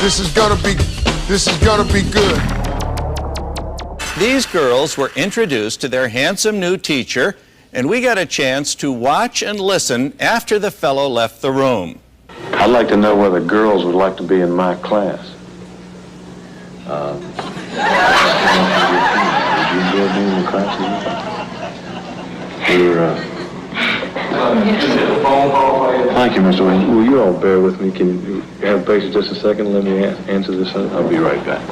This is gonna be good. These girls were introduced to their handsome new teacher, and we got a chance to watch and listen after the fellow left the room. I'd like to know whether girls would like to be in my class. Would you enjoy being in the class? Thank you, Mr. Williams. Will you all bear with me? Can you have patience just a second? Let me answer this. I'll be right back.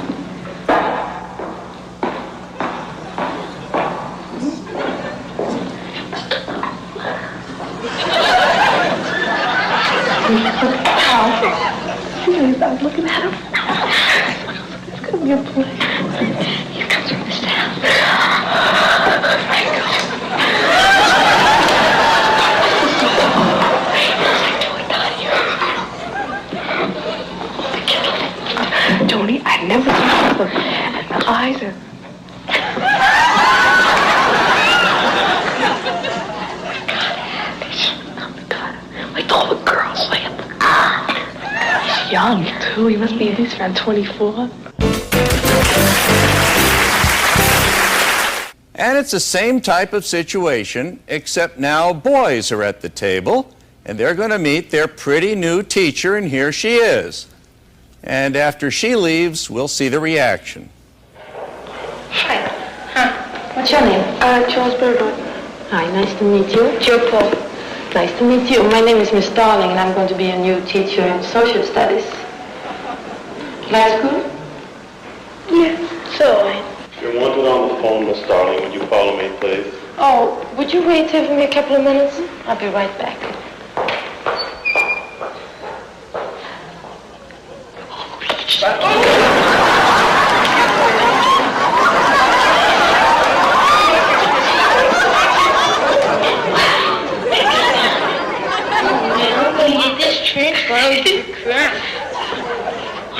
Stop looking at him. It's gonna be a play. You come from this down. Tony, I never saw her, and the eyes are. Like all the girls, like. He's young, too. He must be at least around 24. And it's the same type of situation, except now boys are at the table, and they're going to meet their pretty new teacher, and here she is. And after she leaves, we'll see the reaction. Hi. Huh. What's your name? Charles Burdwood. Hi, nice to meet you. Joe Paul. Nice to meet you. My name is Miss Darling, and I'm going to be a new teacher in social studies. That's good? Yeah, so. You're wanted on the phone, Miss Darling. Would you follow me, please? Oh, would you wait here for me a couple of minutes? I'll be right back.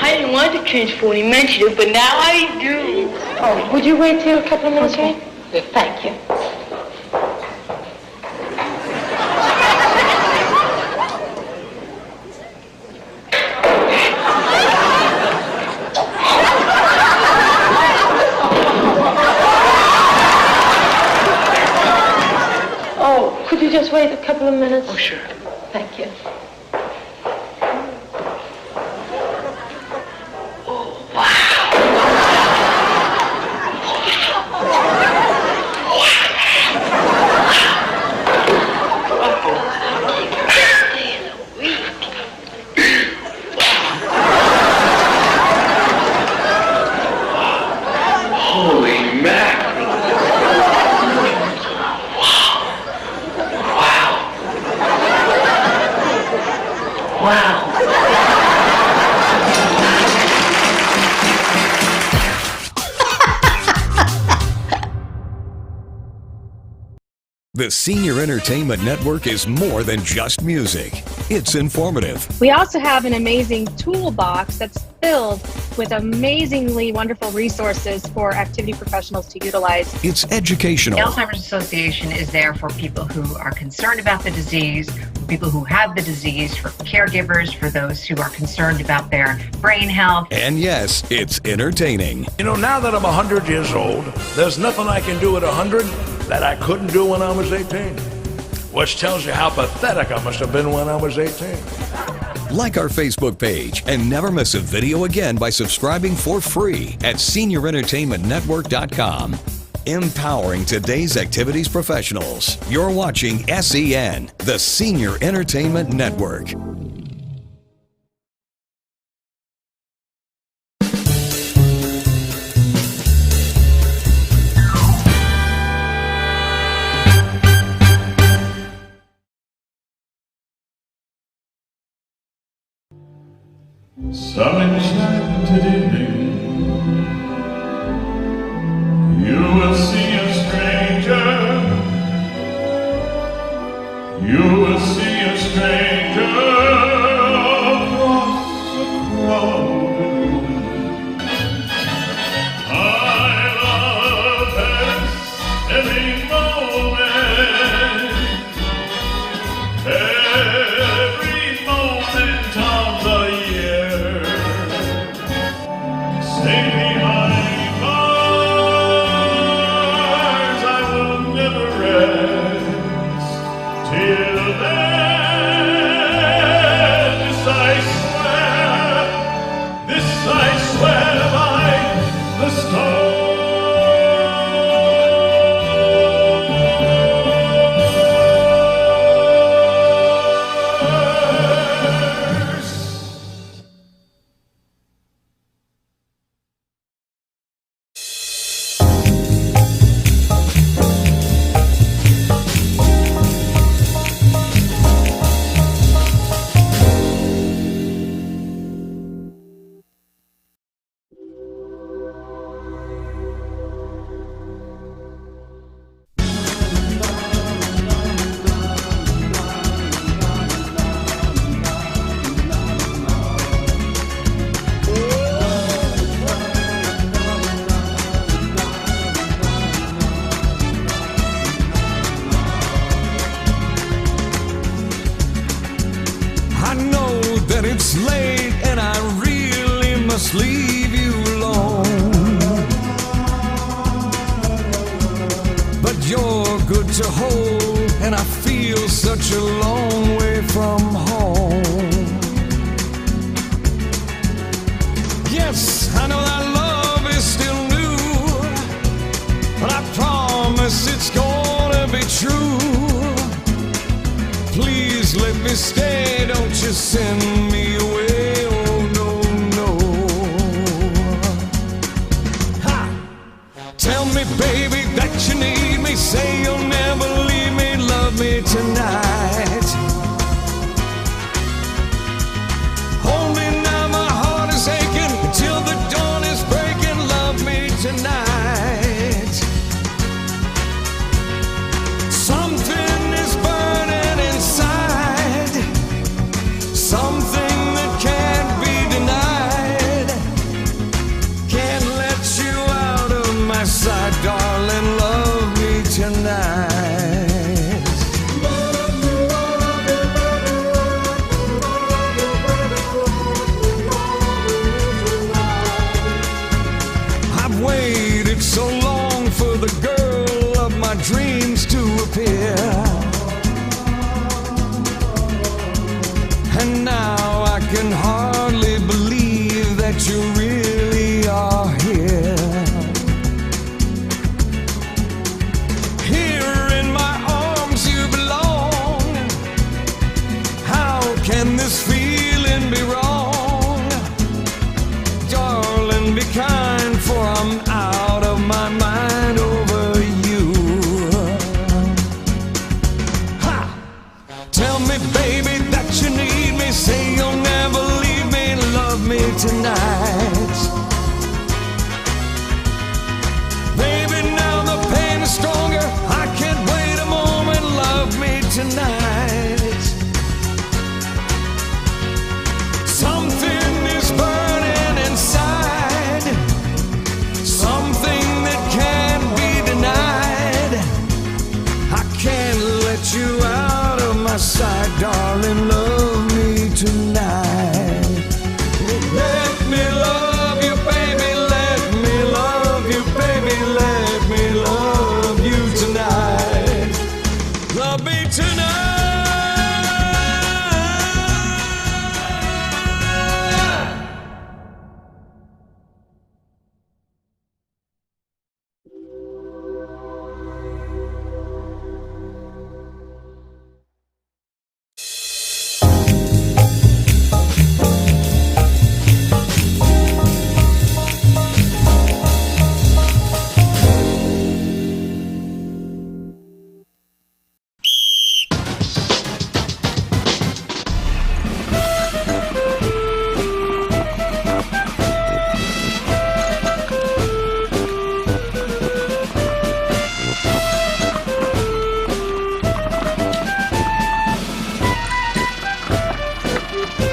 I didn't want to transfer when he mentioned it, but now I do. Oh, would you wait here a couple of minutes, okay? Thank you. Oh, could you just wait a couple of minutes? Oh, sure. Thank you. The Senior Entertainment Network is more than just music. It's informative. We also have an amazing toolbox that's filled with amazingly wonderful resources for activity professionals to utilize. It's educational. The Alzheimer's Association is there for people who are concerned about the disease, for people who have the disease, for caregivers, for those who are concerned about their brain health. And yes, it's entertaining. You know, now that I'm 100 years old, there's nothing I can do at 100 that I couldn't do when I was 18. Which tells you how pathetic I must have been when I was 18. Like our Facebook page and never miss a video again by subscribing for free at seniorentertainmentnetwork.com. Empowering today's activities professionals. You're watching SEN, the Senior Entertainment Network. Some enchanted evening, you will see a stranger. You will see a stranger across a crowded room. I love every moment, every moment of the year. you're good to hold, and I feel such a long way from home. Yes, I know that love is still new, but I promise it's gonna be true. Please let me stay, don't you send me away, oh no, no. Ha! Tell me, baby, that you need me, say you'll never leave me, love me tonight. Hold me now, my heart is aching, till the dawn is breaking, love me tonight. Something is burning inside, something that can't be denied. Can't let you out of my sight, darling, love me tonight. I've waited so long for the girl of my dreams to appear, and now I can hardly believe that you really are here. Here in my arms you belong. How can this feeling be wrong? Darling, be kind, for I'm out of my mind over you. Ha! Tell me, baby, that you need me, say you'll never leave me, love me tonight. Baby, now the pain is stronger, I can't wait a moment, love me tonight. Something is burning inside, something that can't be denied. I can't let you out of my sight, darling, love me tonight. Let me love you, baby, let me love you, baby, let me love you tonight. Love me tonight.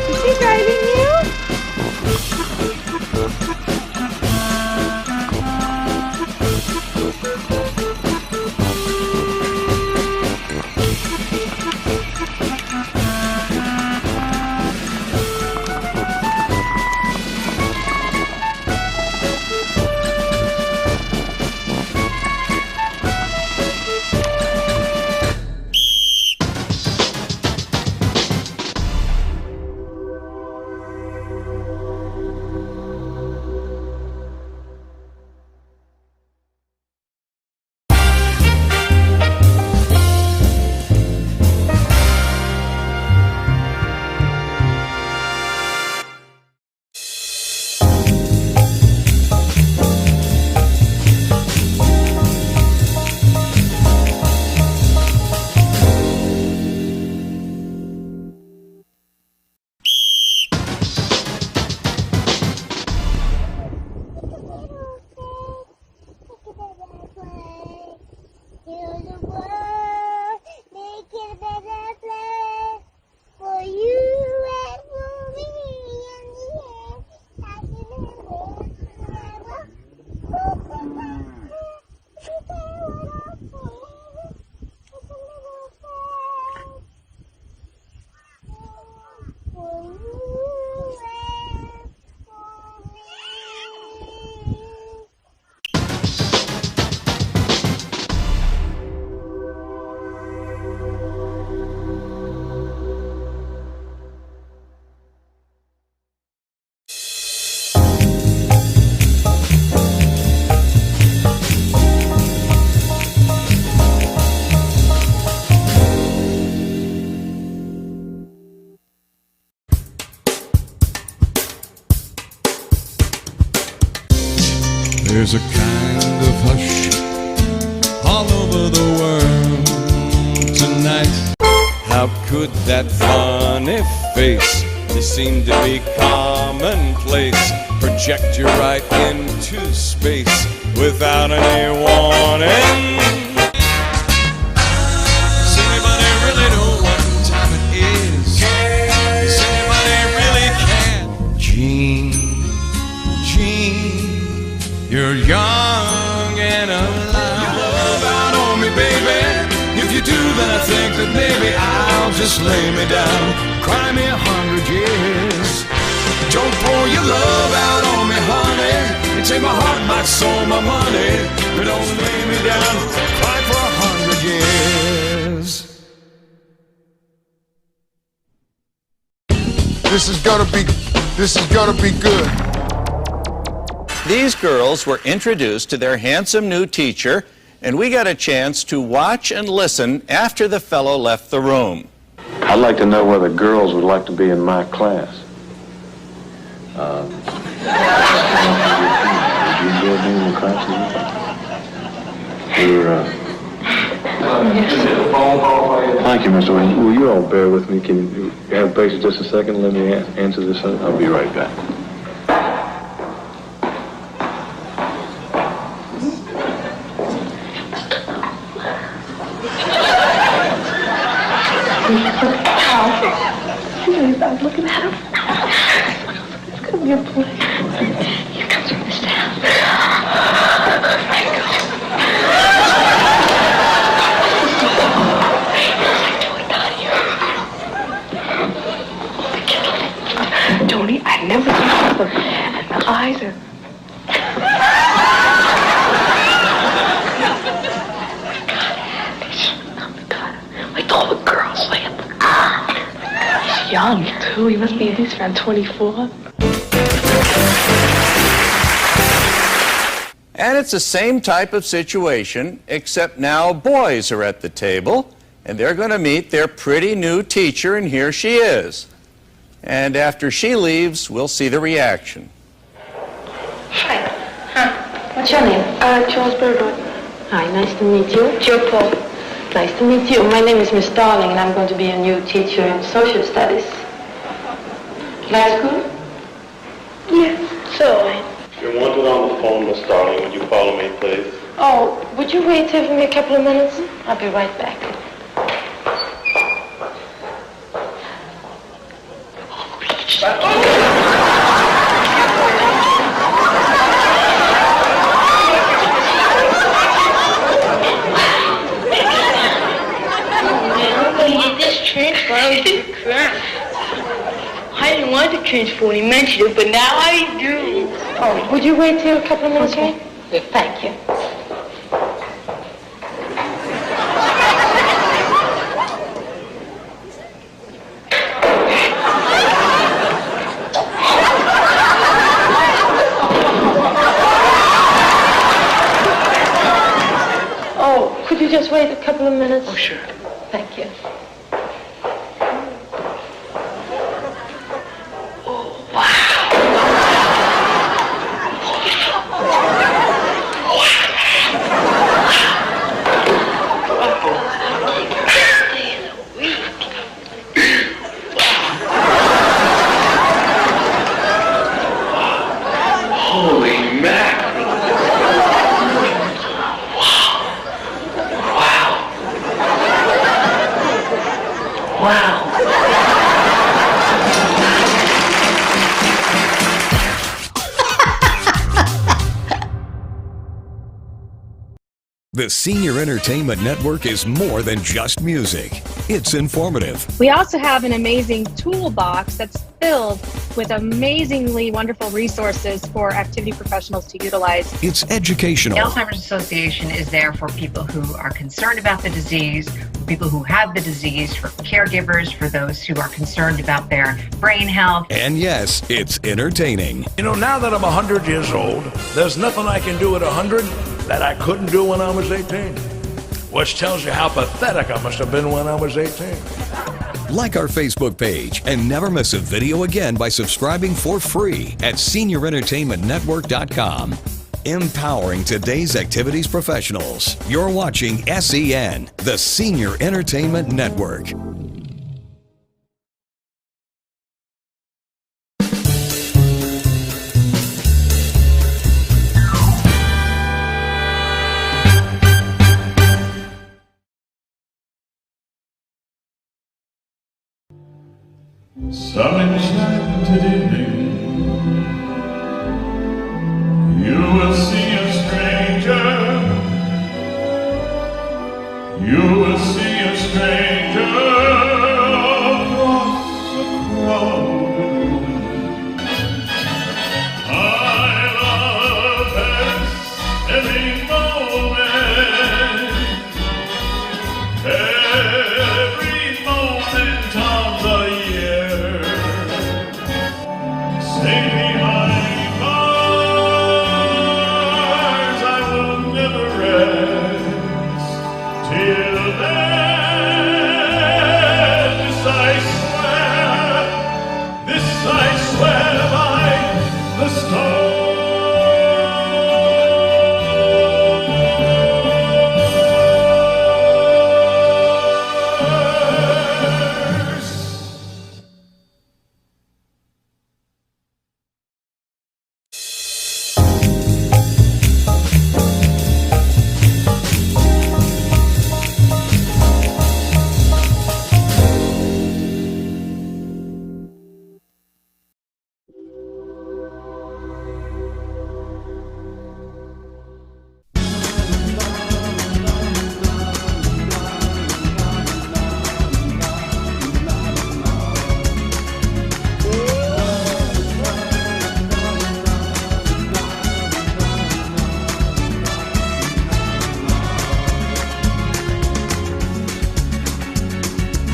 Is she driving you? all over the world tonight. How could that funny face that seemed to be commonplace project you right into space without any warning? Does anybody really know what time it is? Does anybody really care? Jean, you're young and alive. You love out on me, baby. If you do, then I think that maybe I'll just lay me down, cry me 100 years. Don't pour your love out on me, honey. You take my heart, my soul, my money, but don't lay me down, cry for 100 years. This is gonna be good. These girls were introduced to their handsome new teacher, and we got a chance to watch and listen after the fellow left the room. I'd like to know whether girls would like to be in my class. Would you enjoy being in the class? Thank you, Mr. Williams. Will you all bear with me? Can you have patience just a second? Let me answer this. I'll be right back. I'm looking at him. It's gonna be a play. You can turn this down. Tony, I never saw them. And the eyes are... Like all the girls, like he's young, too. He must be at least around 24. And it's the same type of situation, except now boys are at the table, and they're going to meet their pretty new teacher, and here she is. And after she leaves, we'll see the reaction. Hi. What's your name? Charles Berdwood. Hi, nice to meet you. Joe Paul. Nice to meet you. My name is Miss Darling, and I'm going to be a new teacher in social studies. Class good? Yeah, it's all right. You're wanted on the phone, Miss Darling. Would you follow me, please? Oh, would you wait here for me a couple of minutes? I'll be right back. I didn't want to transfer when he mentioned it, but now I do. Oh, would you wait till a couple of minutes, okay? Thank you. Oh, could you just wait a couple of minutes? Oh, sure. Thank you. The Senior Entertainment Network is more than just music. It's informative. We also have an amazing toolbox that's filled with amazingly wonderful resources for activity professionals to utilize. It's educational. The Alzheimer's Association is there for people who are concerned about the disease, for people who have the disease, for caregivers, for those who are concerned about their brain health. And yes, it's entertaining. You know, now that I'm 100 years old, there's nothing I can do at 100 that I couldn't do when I was 18. Which tells you how pathetic I must have been when I was 18. Like our Facebook page and never miss a video again by subscribing for free at seniorentertainmentnetwork.com. Empowering today's activities professionals. You're watching SEN, the Senior Entertainment Network. Some enchanted evening, you will see a stranger. You will see a stranger across a crowded room. I love this every moment, every moment of the year. Stay behind bars, I will never rest. Till then, this I swear by the stars.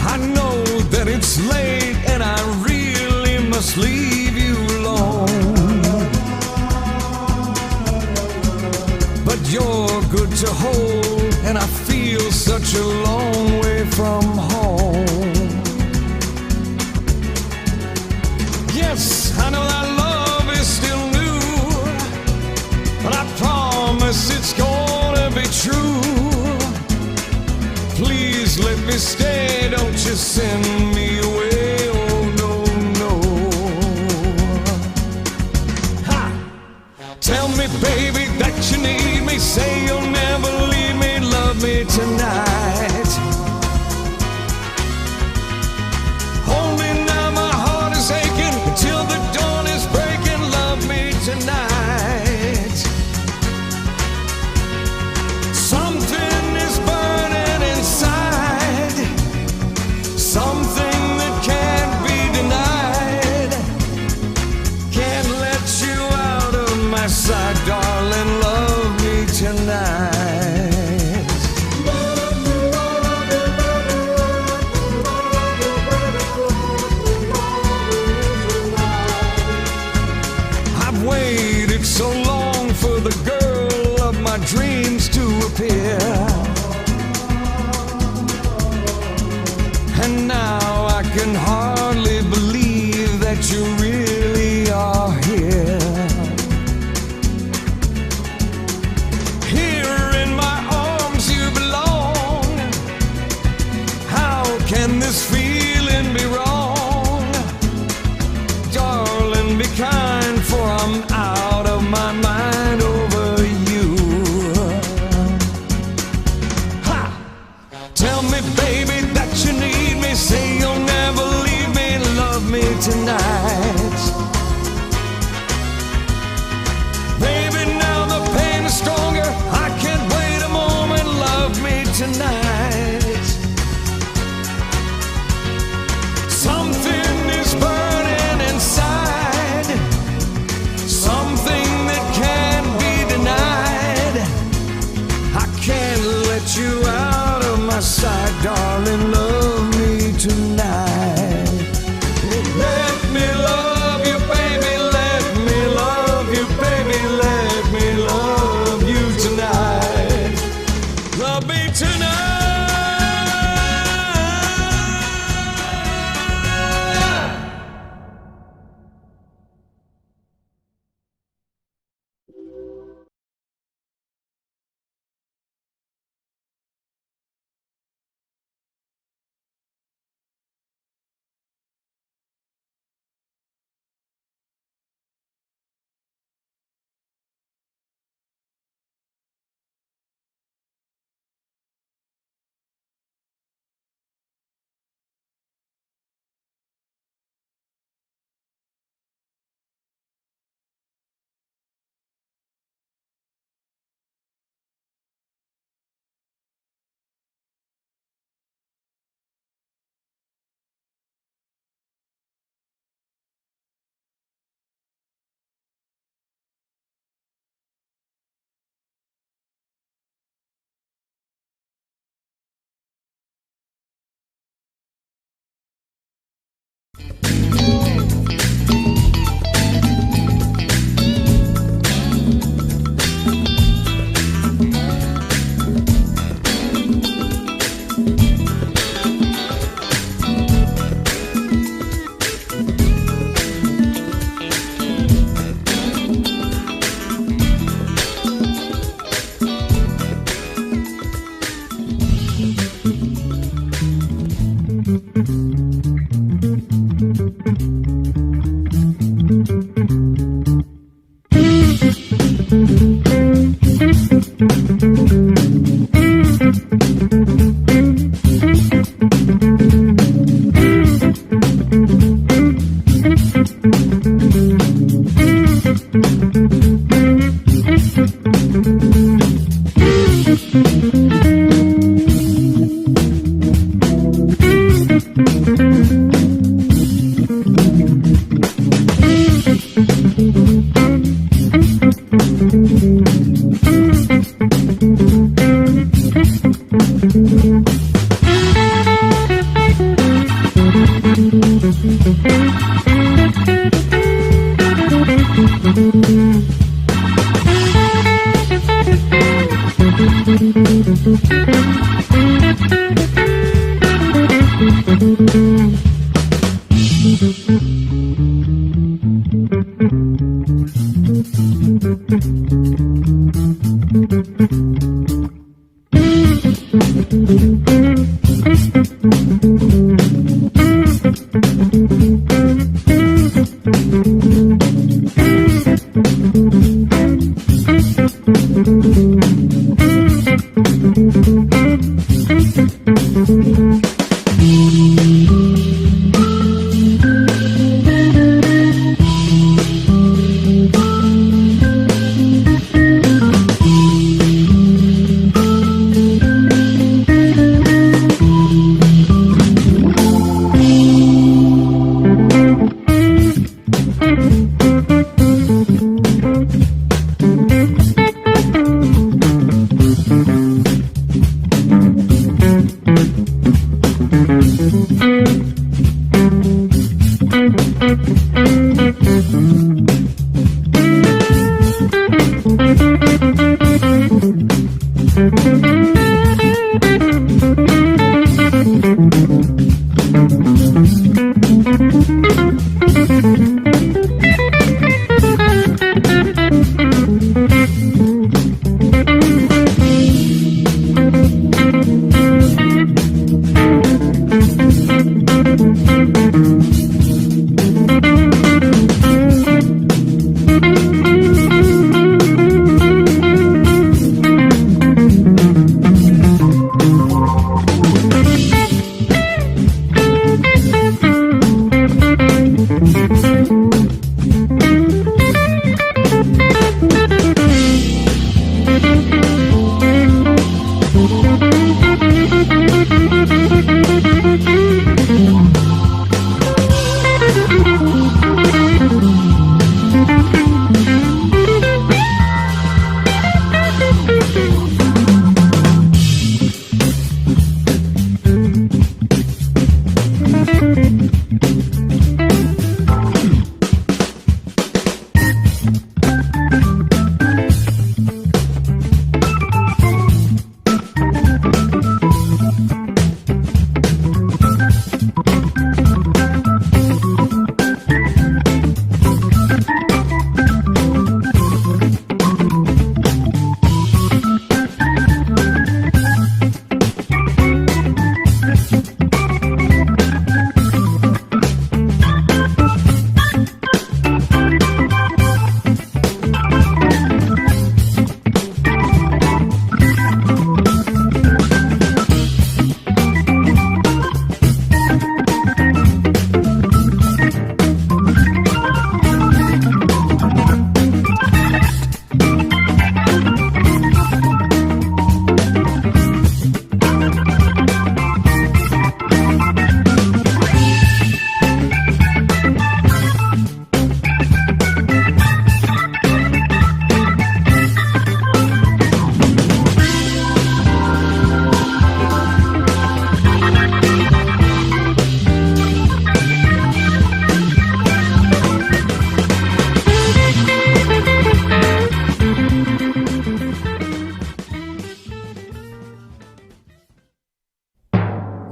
I know that it's late and I really must leave you alone, but you're good to hold and I feel such a long way from home. Yes, I know that love is still new, but I promise it's gonna be true. Please let me stay, don't you send me away, oh no, no. Ha! Tell me, baby, that you need me, say you'll never leave me, love me tonight. Hold me now, my heart is aching, until the dawn is breaking, love me tonight. Something is burning inside, something that can't be denied. Can't let you out of my sight, darling, love me tonight. I've waited so long for the girl of my dreams to appear, and now I can hardly believe that you really are here. Here in my arms you belong. How can this feeling be wrong? Darling, be kind, for I'm out of my mind over you. Ha! Tell me, baby, that you need me, say you'll never leave me, love me tonight. Baby, now the pain is stronger, I can't wait a moment, love me tonight. Something is burning inside, something that can't be denied. I can't let you out of my sight, darling, love me tonight. Let me love you, baby, let me love you, baby, let me love you tonight. Love me tonight.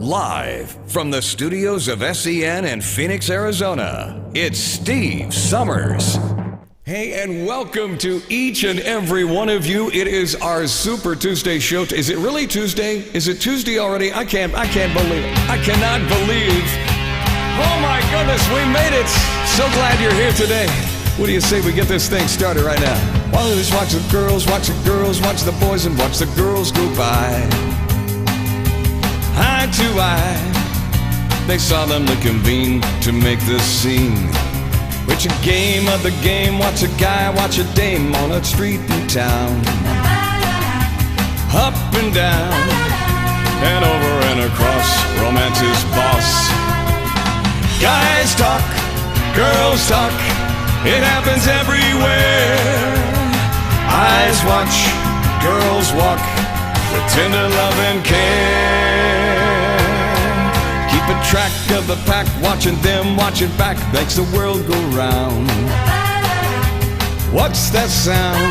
Live from the studios of SEN in Phoenix, Arizona, it's Steve Summers. Hey, and welcome to each and every one of you. It is our Super Tuesday show. Is it really Tuesday? Is it Tuesday already? I can't believe it. I cannot believe. Oh my goodness, we made it. So glad you're here today. What do you say we get this thing started right now? Why don't we just watch the girls, watch the boys, and watch the girls go by. Eye to eye, they saw them to convene to make this scene. Which a game of the game, watch a guy, watch a dame on a street in town. Up and down, and over and across, romance's boss. Guys talk, girls talk, it happens everywhere. Eyes watch, girls walk, with tender love and care. Keeping track of the pack, watching them, watching back, makes the world go round. What's that sound?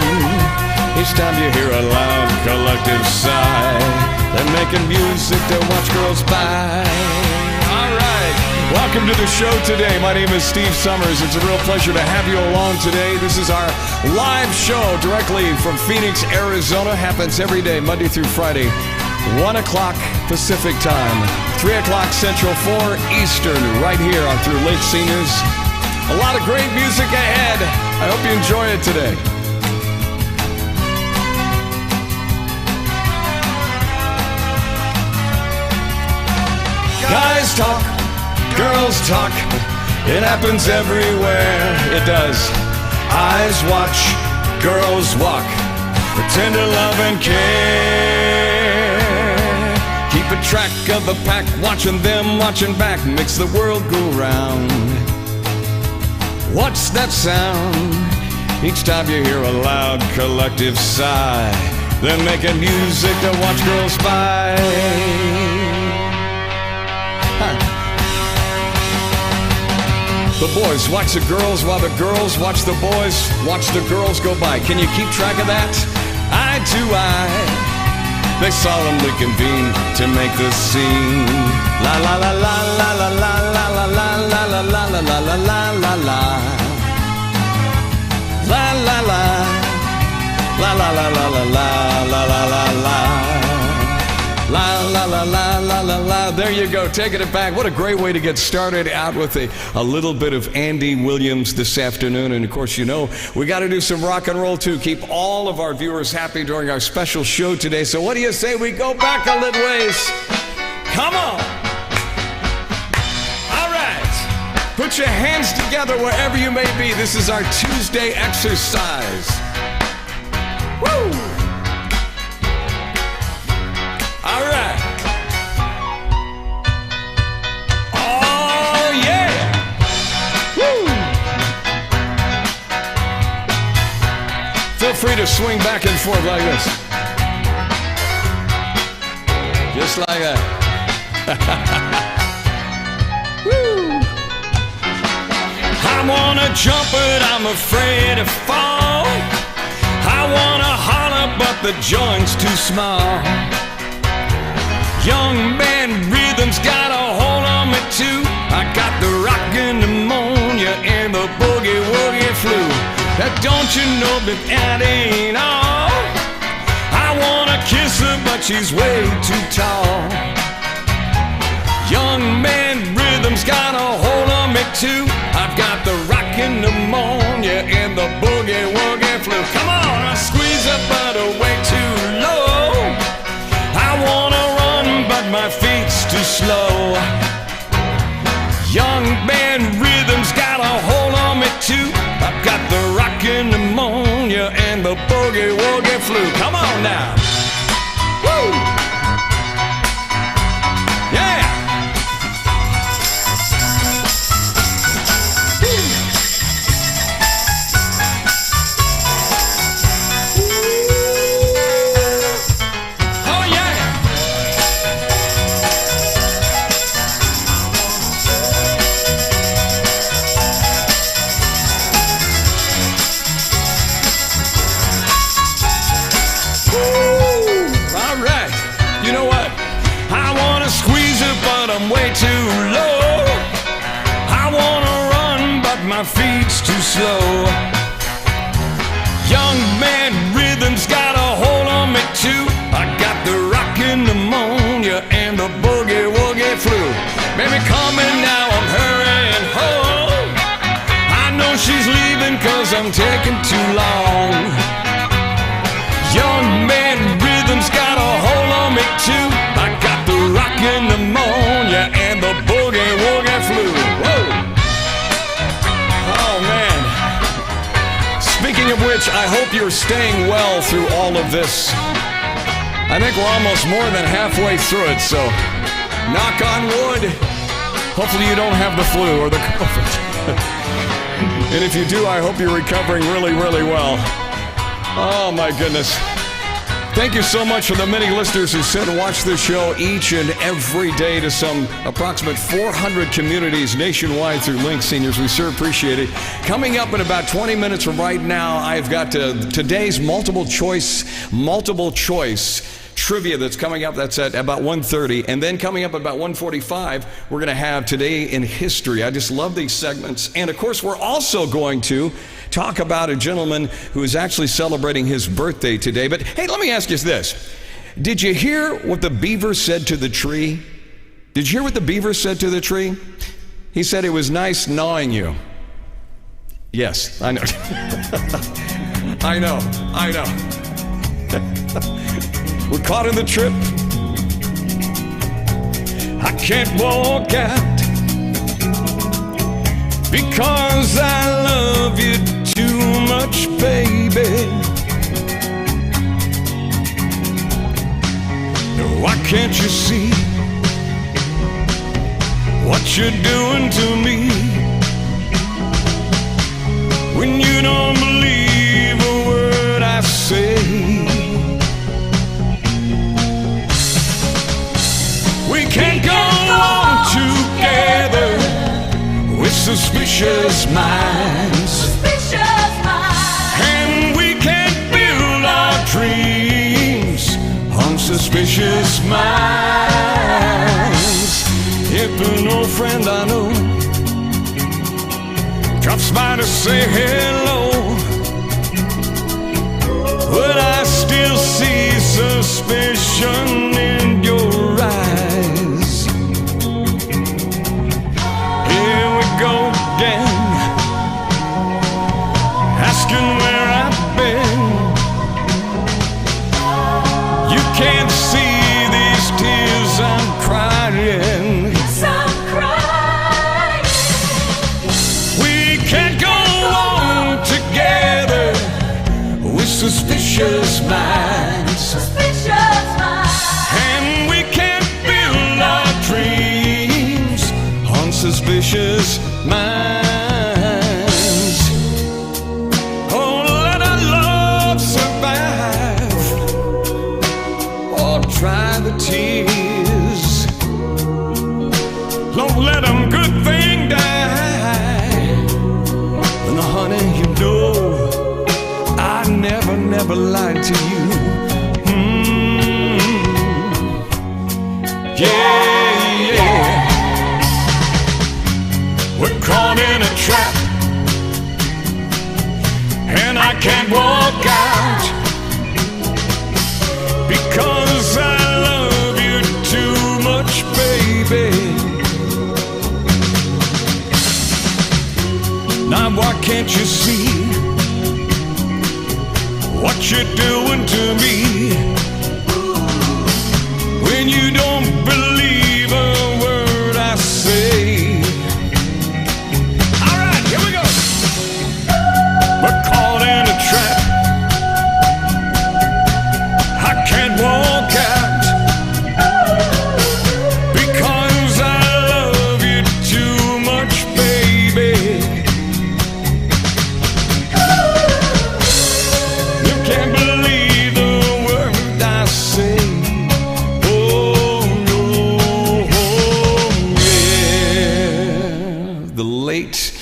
Each time you hear a loud collective sigh, they're making music to watch girls by. All right, welcome to the show today. My name is Steve Summers. It's a real pleasure to have you along today. This is our live show directly from Phoenix, Arizona. Happens every day, Monday through Friday, 1 o'clock Pacific time, 3 o'clock Central, 4 Eastern, right here on through Lake Seniors. A lot of great music ahead. I hope you enjoy it today. Guys talk, girls talk, it happens everywhere, it does. Eyes watch, girls walk, with tender love and care. Keeping track of the pack, watching them, watching back, makes the world go round. What's that sound? Each time you hear a loud collective sigh, they're making music to watch girls by. The boys watch the girls while the girls watch the boys watch the girls go by. Can you keep track of that? Eye to eye, they solemnly convene to make the scene. La la la la la la la la la la la la la la la la la la la. La la la la la la la la la la la la la. La la la la la la la. There you go, taking it back. What a great way to get started out with a little bit of Andy Williams this afternoon. And of course, you know, we got to do some rock and roll too. Keep all of our viewers happy during our special show today. So what do you say we go back a little ways? Come on. All right. Put your hands together wherever you may be. This is our Tuesday exercise. Woo! All right. Oh, yeah. Woo. Feel free to swing back and forth like this. Just like that. Woo. I wanna jump, but I'm afraid to fall. I wanna holler, but the joint's too small. Young man rhythm's got a hold on me too. I got the rockin' pneumonia and the boogie woogie flu. Now don't you know that that ain't all? I wanna kiss her, but she's way too tall. Young man rhythm's got a hold on me too. I've got the rockin' pneumonia and the boogie woogie flu. Come on, I squeeze her but way too low. I wanna run, but my feet's too slow. Young man rhythm's got a hold on me too. I've got the rockin' pneumonia and the boogie woogie flu. Come on now. Woo! Yeah! Way too low. I wanna run, but my feet's too slow. Young man rhythm's got a hold on me too. I got the rockin' pneumonia and the boogie woogie flu. Baby, coming now, I'm hurrying home. I know she's leaving 'cause I'm taking too long. Young man rhythm's got a hold on me too. I got the rockin' pneumonia and the boogie woogie flu. Whoa! Oh man! Speaking of which, I hope you're staying well through all of this. I think we're almost more than halfway through it, so knock on wood. Hopefully you don't have the flu or the COVID. And if you do, I hope you're recovering really, really well. Oh, my goodness. Thank you so much for the many listeners who sit and watch this show each and every day to some approximate 400 communities nationwide through Link Seniors. We sure appreciate it. Coming up in about 20 minutes from right now, I've got today's multiple choice trivia that's coming up. That's at about 1:30. And then coming up about 1:45, we're going to have Today in History. I just love these segments. And, of course, we're also going to talk about a gentleman who is actually celebrating his birthday today. But, hey, let me ask you this. Did you hear what the beaver said to the tree? Did you hear what the beaver said to the tree? He said it was nice gnawing you. Yes, I know. I know. We're caught in the trip. I can't walk out because I love you too much, baby. Why can't you see what you're doing to me when you don't believe a word I say? We can't go on together with suspicious minds. And we can't build our dreams on suspicious minds. If an old friend I know drops by to say hello, would I still see suspicion in your eyes? Here we go again, asking where I've been. You can't see these tears I'm crying. Yes, I'm crying. We can't go on together with suspicious minds. And we can't build our dreams on suspicious minds. Oh, let our love survive, or dry the tears. Don't let them good thing die. And honey, you know I never lied to you. Yeah. We're caught in a trap, and I can't walk out because I love you too much, baby. Now why can't you see what you're doing to me when you don't believe a word I say? All right, here we go. We're caught in a trap. I can't walk out because I love you too much, baby. You can't believe the word I say. Oh, no, yeah. The late,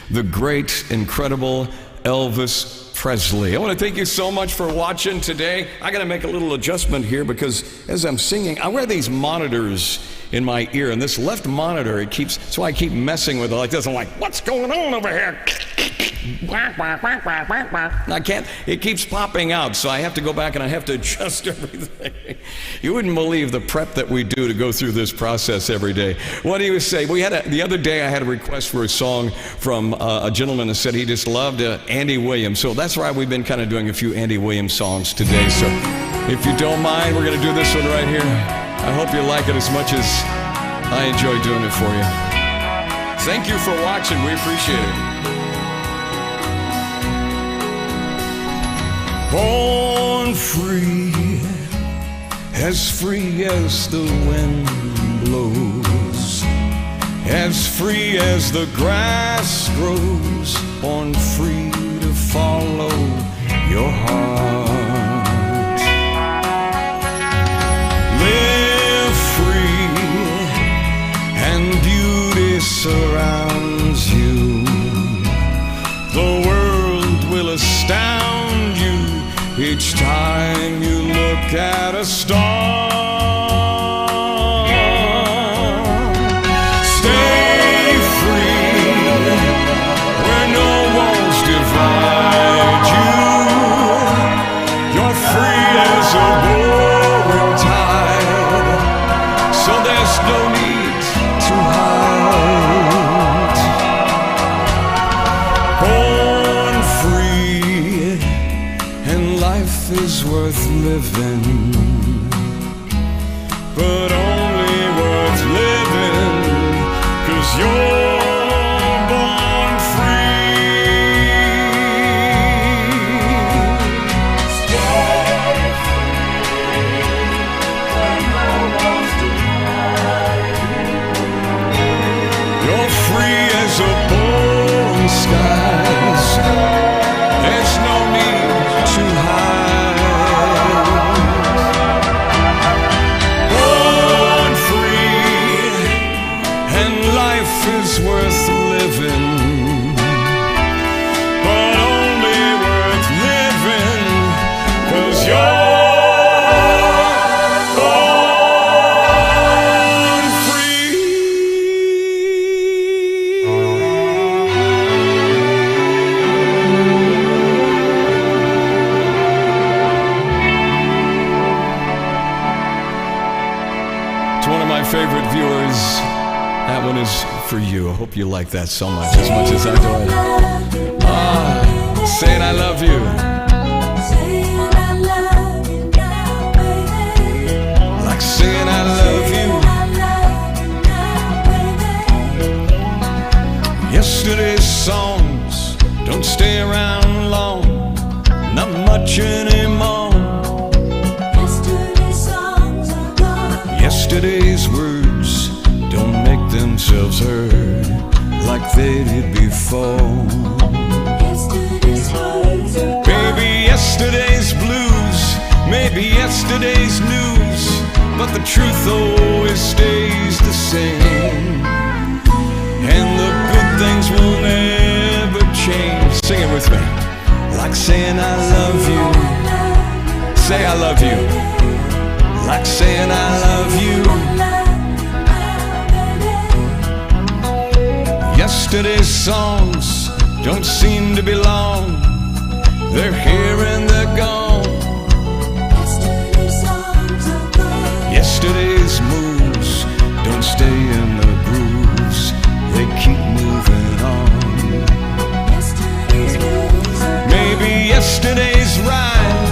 the great, incredible Elvis Presley. I want to thank you so much for watching today. I got to make a little adjustment here because as I'm singing, I wear these monitors in my ear, and this left monitor, so I keep messing with it like this. I'm like, what's going on over here? I can't, it keeps popping out, so I have to go back and I have to adjust everything. You wouldn't believe the prep that we do to go through this process every day. What do you say? The other day I had a request for a song from a gentleman that said he just loved Andy Williams, so that's why we've been kind of doing a few Andy Williams songs today. So if you don't mind, we're going to do this one right here. I hope you like it as much as I enjoy doing it for you. Thank you for watching. We appreciate it. Born free, as free as the wind blows, as free as the grass grows, born free to follow your heart. Live free and beauty surrounds you. The world will astound you each time you look at a star. Stay free where no walls divide you. You're free as a roaring tide, so there's no need to hide. Born free and life is worth living, but only worth living 'cause you're born free. Stay free when no one's denied you. You're free as a born skies. There's no need to hide. Born free and life is worth living, but only worth living 'cause you're born free. To one of my favorite viewers, that one is for you. I hope you like that so much as I do it. Saying I love you. Like saying I love you. Yesterday's songs don't stay around long, not much anymore. Yesterday's words don't make themselves heard like they did before. Baby, yesterday's blues, maybe yesterday's news, but the truth always stays the same, and the good things will never change. Sing it with me. Like saying I love you. Say I love you. Like saying I love you. Yesterday's songs don't seem to be long. They're here and they're gone. Yesterday's moves don't stay in the grooves. They keep moving on. Maybe yesterday's rhyme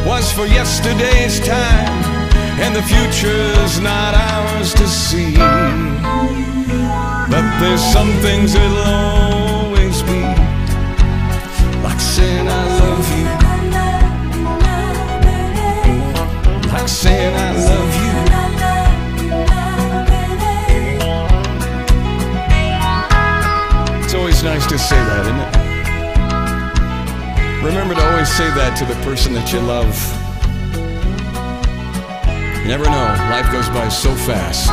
was for yesterday's time, and the future's not ours to see. But there's some things that'll always be. Like saying I love you. Like saying I love you. It's always nice to say that, isn't it? Remember to always say that to the person that you love. You never know, life goes by so fast.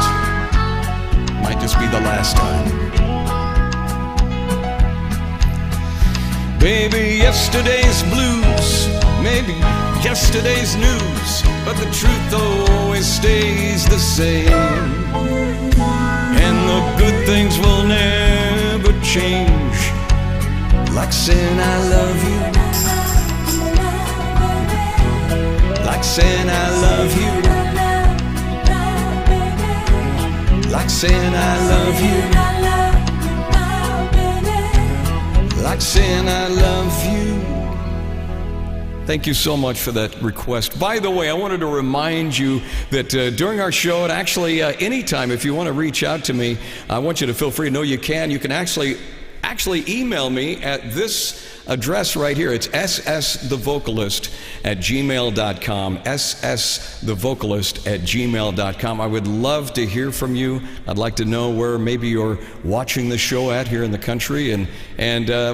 Might just be the last time. Baby, yesterday's blues, maybe yesterday's news, but the truth always stays the same, and the good things will never change. Like saying I love you. Like saying I love you. Like saying I love you. Like saying I love you. Thank you so much for that request. By the way, I wanted to remind you that during our show, and actually anytime if you want to reach out to me, I want you to feel free. No, you can. You can actually actually email me at this address right here. It's ssthevocalist@gmail.com, ssthevocalist@gmail.com. I would love to hear from you. I'd like to know where maybe you're watching the show at here in the country, and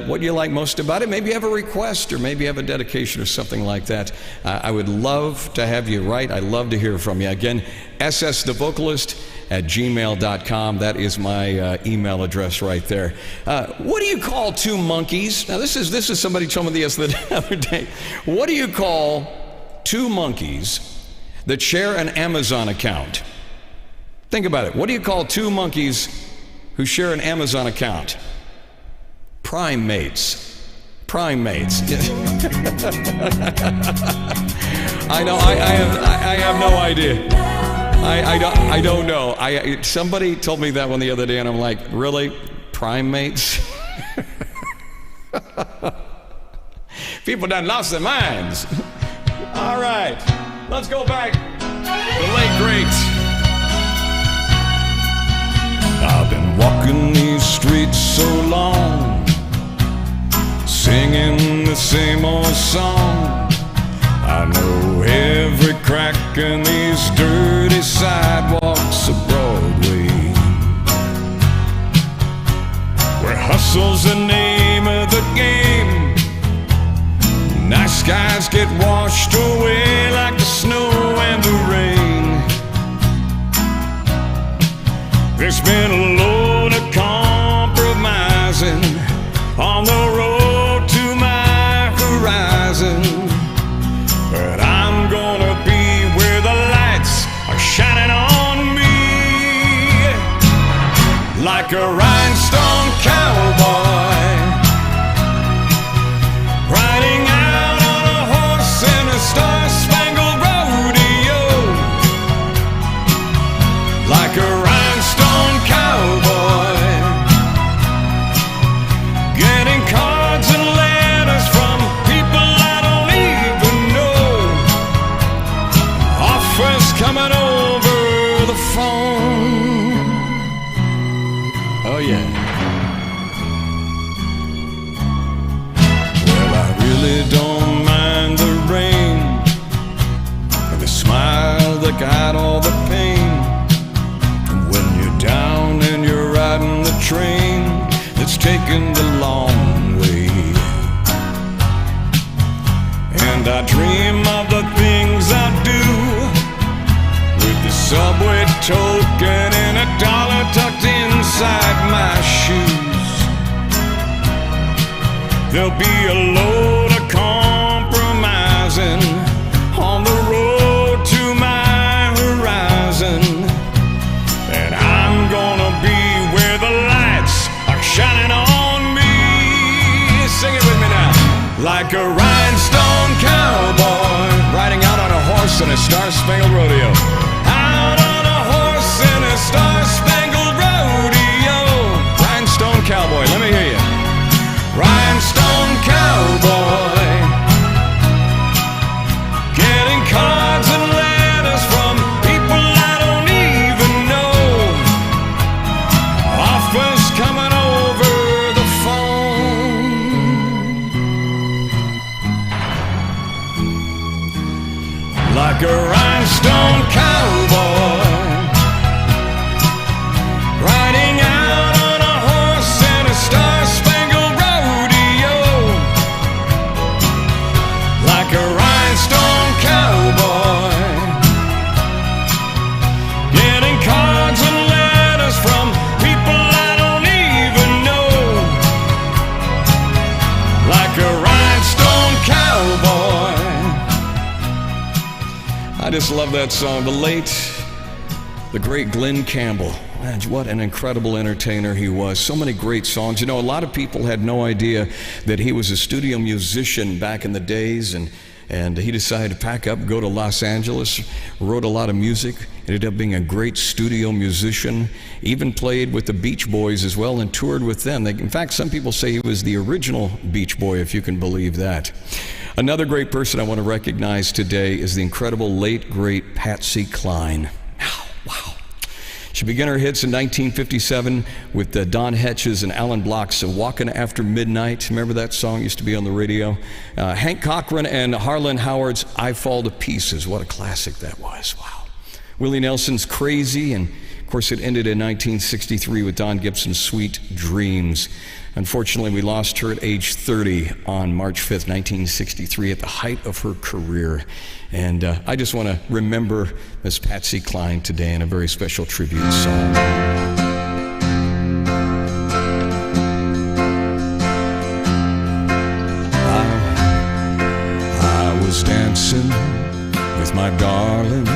what you like most about it. Maybe you have a request, or maybe you have a dedication or something like that. I would love to have you write. I'd love to hear from you. Again, ssthevocalist@gmail.com. That is my email address right there. What do you call two monkeys? Now this is somebody told me this the other day. What do you call two monkeys that share an Amazon account? Think about it. What do you call two monkeys who share an Amazon account? Primates. Primates. I know. I have no idea. I don't know. Somebody told me that one the other day, and I'm like, really? Primates? People done lost their minds. All right, let's go back. The late greats. I've been walking these streets so long, singing the same old song. I know every crack in these dirty sidewalks of Broadway, where hustle's the name of the game. Nice guys get washed away like the snow and the rain. There's been a load of compromising on the road to my horizon, but I'm gonna be where the lights are shining on me, like a rhinestone cowboy, riding out on a horse in a star-spangled rodeo, like a rhinestone cowboy, getting cards and letters from people I don't even know, offers coming over the phone. Oh yeah. Well, I really don't mind the rain, and the smile that got all the pain. And when you're down and you're riding the train that's taking the long way, and I dream of the things I do, with the subway token and a dollar tucked inside my shoes. There'll be a load of compromising on the road to my horizon, and I'm gonna be where the lights are shining on me. Sing it with me now. Like a rhinestone cowboy, riding out on a horse in a star-spangled rodeo. Out on a horse in a star-spangled rodeo. Rhinestone cowboy, let me hear you. Rhinestone cowboy, getting cards and letters from people I don't even know, offers coming over the phone, like a rhinestone cowboy, riding out on a horse in a star-spangled rodeo, like a rhinestone cowboy, getting cards and letters from people I don't even know, like a rhinestone cowboy. I just love that song. The great Glenn Campbell. Man, what an incredible entertainer he was. So many great songs. You know, a lot of people had no idea that he was a studio musician back in the days, and he decided to pack up, go to Los Angeles, wrote a lot of music, ended up being a great studio musician, even played with the Beach Boys as well and toured with them. In fact, some people say he was the original Beach Boy, if you can believe that. Another great person I want to recognize today is the incredible late, great Patsy Cline. Wow. She began her hits in 1957 with Don Hetch's and Alan Block's Walkin' After Midnight. Remember that song used to be on the radio? Hank Cochran and Harlan Howard's I Fall to Pieces. What a classic that was. Wow. Willie Nelson's Crazy, and of course it ended in 1963 with Don Gibson's Sweet Dreams. Unfortunately, we lost her at age 30 on March 5th, 1963, at the height of her career. And I just want to remember Miss Patsy Cline today in a very special tribute song. I was dancing with my darling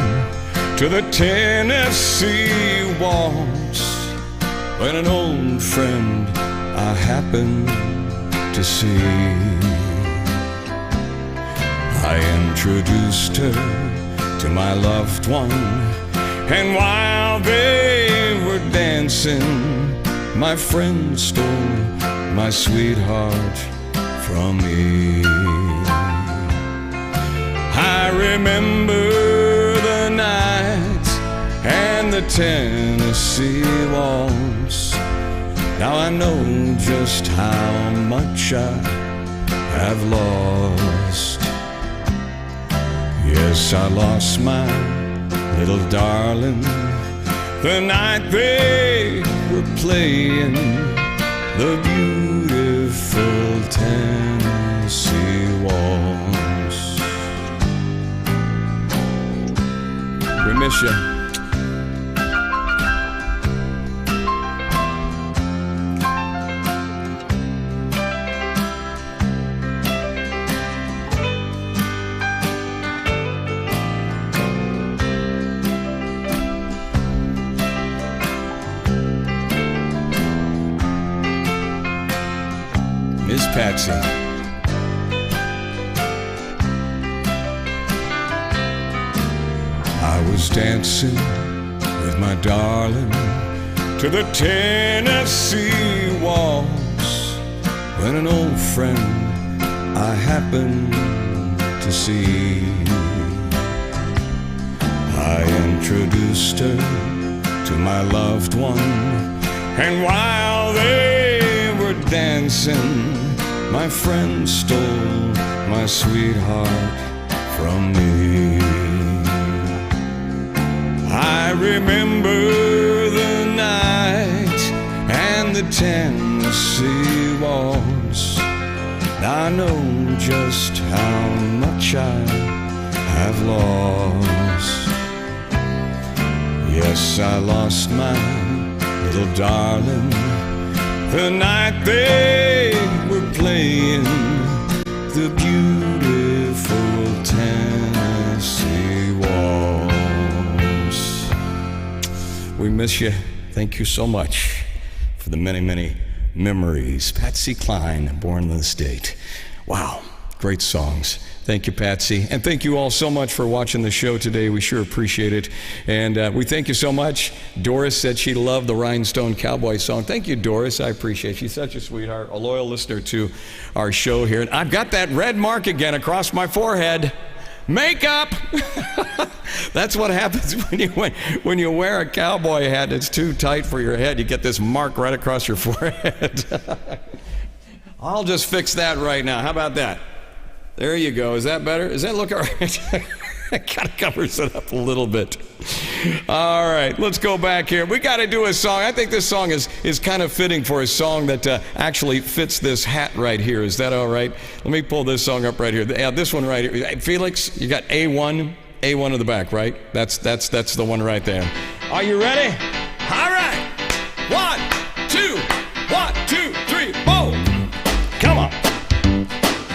to the Tennessee waltz when an old friend I happened to see. I introduced her to my loved one, and while they were dancing, my friend stole my sweetheart from me. I remember the night and the Tennessee waltz. Now I know just how much I have lost. Yes, I lost my little darling the night they were playing the beautiful Tennessee waltz. We miss you. Miss Patsy. I was dancing with my darling to the Tennessee waltz when an old friend I happened to see. I introduced her to my loved one, and while they were dancing, my friend stole my sweetheart from me. I remember the night and the Tennessee waltz. Now I know just how much I have lost. Yes, I lost my little darling the night they were playing the beautiful Tennessee waltz. We miss you. Thank you so much for the many, many memories. Patsy Cline, Born in the State. Wow, great songs. Thank you, Patsy. And thank you all so much for watching the show today. We sure appreciate it. And we thank you so much. Doris said she loved the Rhinestone Cowboy song. Thank you, Doris. I appreciate it. She's such a sweetheart, a loyal listener to our show here. And I've got that red mark again across my forehead. Makeup! That's what happens when you wear a cowboy hat. It's too tight for your head. You get this mark right across your forehead. I'll just fix that right now. How about that? There you go. Is that better? Does that look all right? It kind of covers it up a little bit. All right, let's go back here. We got to do a song. I think this song is kind of fitting for a song that actually fits this hat right here. Is that all right? Let me pull this song up right here. Yeah, this one right here. Felix, you got A1 in the back, right? That's the one right there. Are you ready? All right. 1, 2, 1, 2, 3, 4. Come on.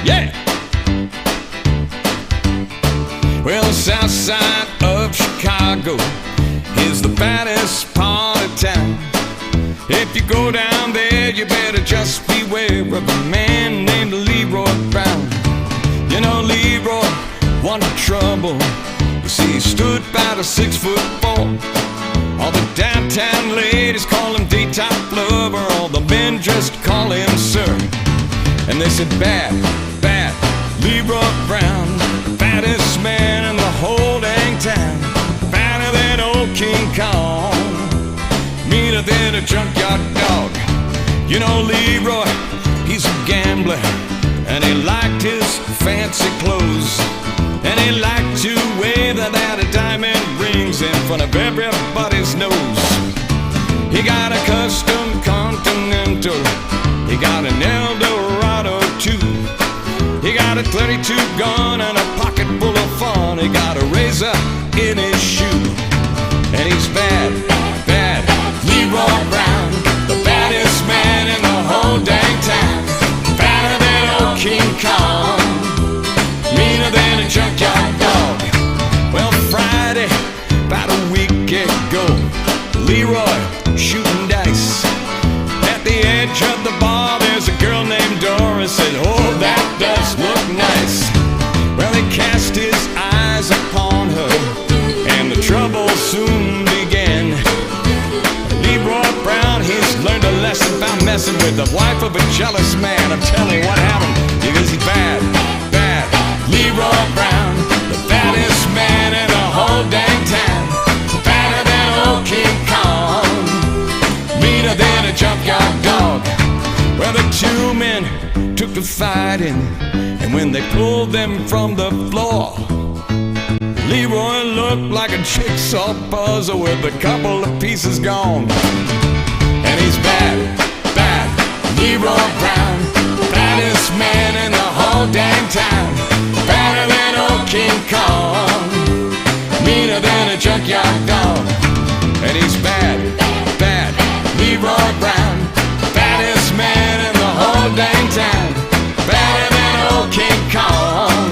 Yeah. Well, the south side of Chicago is the baddest part of town. If you go down there, you better just beware of a man named Leroy Brown. You know, Leroy wanted trouble. You see, he stood about a 6'4". All the downtown ladies call him D-top lover. All the men just call him sir. And they said, bad, Leroy Brown, baddest man in the whole dang town, badder than old King Kong. meaner than a junkyard dog. You know Leroy, he's a gambler, and he liked his fancy clothes, and he liked to wear that diamond rings in front of everybody's nose. He got a custom Continental, he got an Eldorado too. He got a 32 gun and a pocket full of fun. He got a razor in his shoe, and he's bad, bad. Leroy Brown, the baddest man in the whole dang town. Badder than old King Kong, meaner than a junkyard dog. Well, Friday, about a week ago, Leroy shooting dice. At the edge of the bar, there's a girl named Doris. Said, oh, that does look nice. Well, he cast his eyes upon her, and the trouble soon began. Leroy Brown, he's learned a lesson about messing with the wife of a jealous man. I'm telling you what happened, because he's bad, bad. Leroy Brown, the baddest man in the whole dang town. Badder than old King Kong, meaner than a junkyard dog. Well, the two men took to fighting, and when they pulled them from the floor, Leroy looked like a jigsaw puzzle with a couple of pieces gone. And he's bad, bad. Leroy Brown, baddest man in the whole dang town. Badder than old King Kong, meaner than a junkyard dog. And he's bad, bad. Leroy Brown, baddest man in the whole dang town. Badder than old King Kong,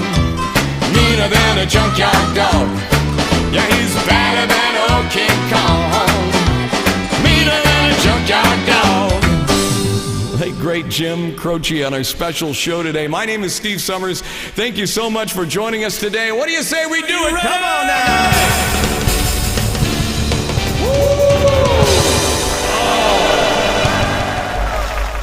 meaner than a junkyard dog. Yeah, he's badder than old King Kong, meaner than a junkyard dog. Late great Jim Croce on our special show today. My name is Steve Summers. Thank you so much for joining us today. What do you say we do it? Come on now.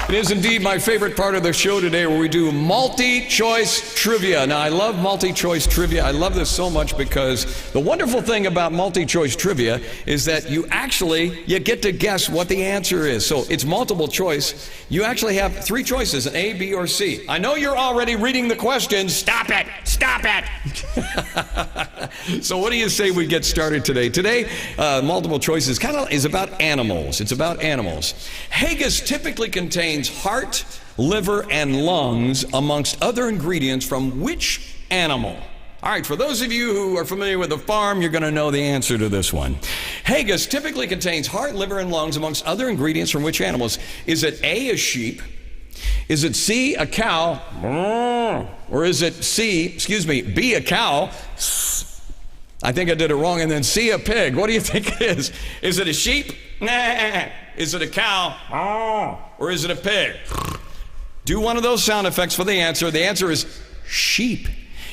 It is indeed my favorite part of the show today, where we do multi-choice trivia. Now, I love multi-choice trivia. I love this so much because the wonderful thing about multi-choice trivia is that you get to guess what the answer is. So it's multiple choice. You actually have three choices, an A, B, or C. I know you're already reading the questions. Stop it! Stop it! So what do you say we get started today? Today, multiple choice is about animals. It's about animals. Haggis typically contains heart, liver, and lungs, amongst other ingredients, from which animal? All right, for those of you who are familiar with the farm, you're going to know the answer to this one. Haggis typically contains heart, liver, and lungs, amongst other ingredients, from which animals? Is it A, a sheep? Is it C, a cow? Or is it B, a cow? I think I did it wrong. And then C, a pig. What do you think it is? Is it a sheep? Is it a cow? Or is it a pig? Do one of those sound effects for the answer. The answer is sheep.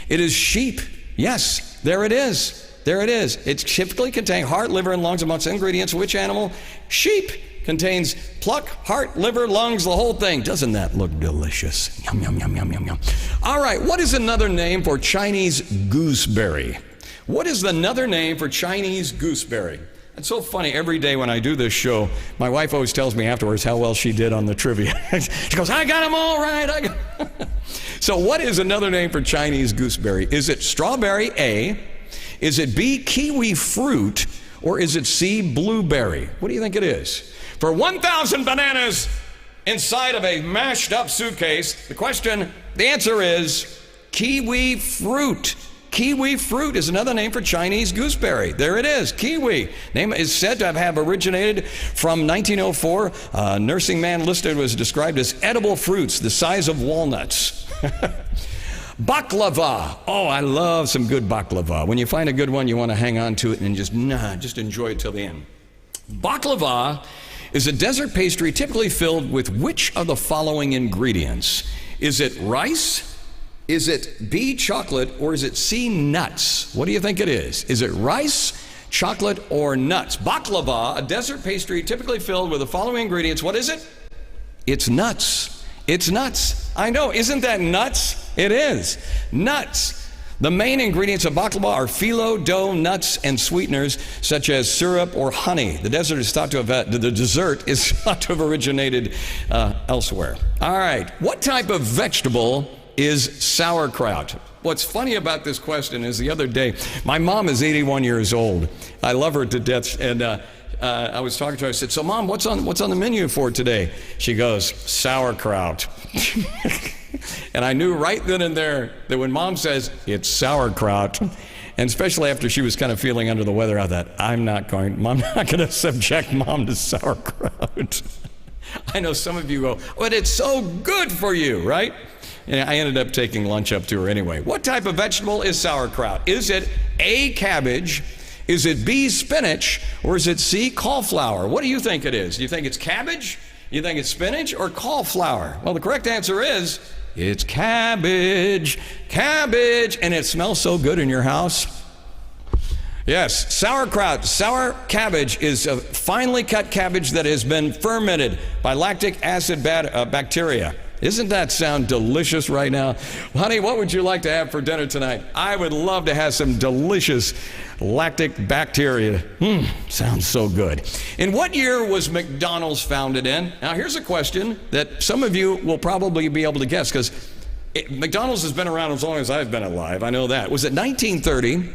It is sheep. Yes, there it is. There it is. It typically contains heart, liver, and lungs amongst ingredients. Which animal? Sheep. Contains pluck, heart, liver, lungs, the whole thing. Doesn't that look delicious? Yum, yum, yum, yum, yum, yum. All right, what is another name for Chinese gooseberry? What is another name for Chinese gooseberry? It's so funny. Every day when I do this show, my wife always tells me afterwards how well she did on the trivia. She goes, I got them all right. So what is another name for Chinese gooseberry? Is it strawberry, A? Is it B, kiwi fruit? Or is it C, blueberry? What do you think it is? For 1,000 bananas inside of a mashed up suitcase, the answer is kiwi fruit. Kiwi fruit is another name for Chinese gooseberry. There it is, kiwi. Name is said to have originated from 1904. A nursing man listed was described as edible fruits the size of walnuts. Baklava. Oh, I love some good baklava. When you find a good one, you want to hang on to it and just enjoy it till the end. Baklava is a dessert pastry typically filled with which of the following ingredients? Is it rice? Is it B, chocolate? Or is it C, nuts? What do you think it is? Is it rice, chocolate, or nuts? Baklava, a dessert pastry typically filled with the following ingredients. What is it? It's nuts. It's nuts. I know. Isn't that nuts? It is. Nuts. The main ingredients of baklava are phyllo, dough, nuts, and sweeteners such as syrup or honey. The dessert is thought to have originated elsewhere. All right, what type of vegetable is sauerkraut? What's funny about this question is the other day, my mom is 81 years old. I love her to death, and I was talking to her. I said, "So, Mom, what's on the menu for today?" She goes, "Sauerkraut." And I knew right then and there that when Mom says it's sauerkraut, and especially after she was kind of feeling under the weather, I thought, I'm not going to subject Mom to sauerkraut. I know some of you go, but it's so good for you, right? And I ended up taking lunch up to her anyway. What type of vegetable is sauerkraut? Is it A, cabbage? Is it B, spinach? Or is it C, cauliflower? What do you think it is? Do you think it's cabbage? You think it's spinach or cauliflower? Well, the correct answer is it's cabbage. Cabbage. And it smells so good in your house. Yes, sauerkraut, sour cabbage is a finely cut cabbage that has been fermented by lactic acid bacteria. Isn't that sound delicious right now? Honey, what would you like to have for dinner tonight? I would love to have some delicious lactic bacteria. Sounds so good. In what year was McDonald's founded in? Now, here's a question that some of you will probably be able to guess, because McDonald's has been around as long as I've been alive. I know that. Was it 1930?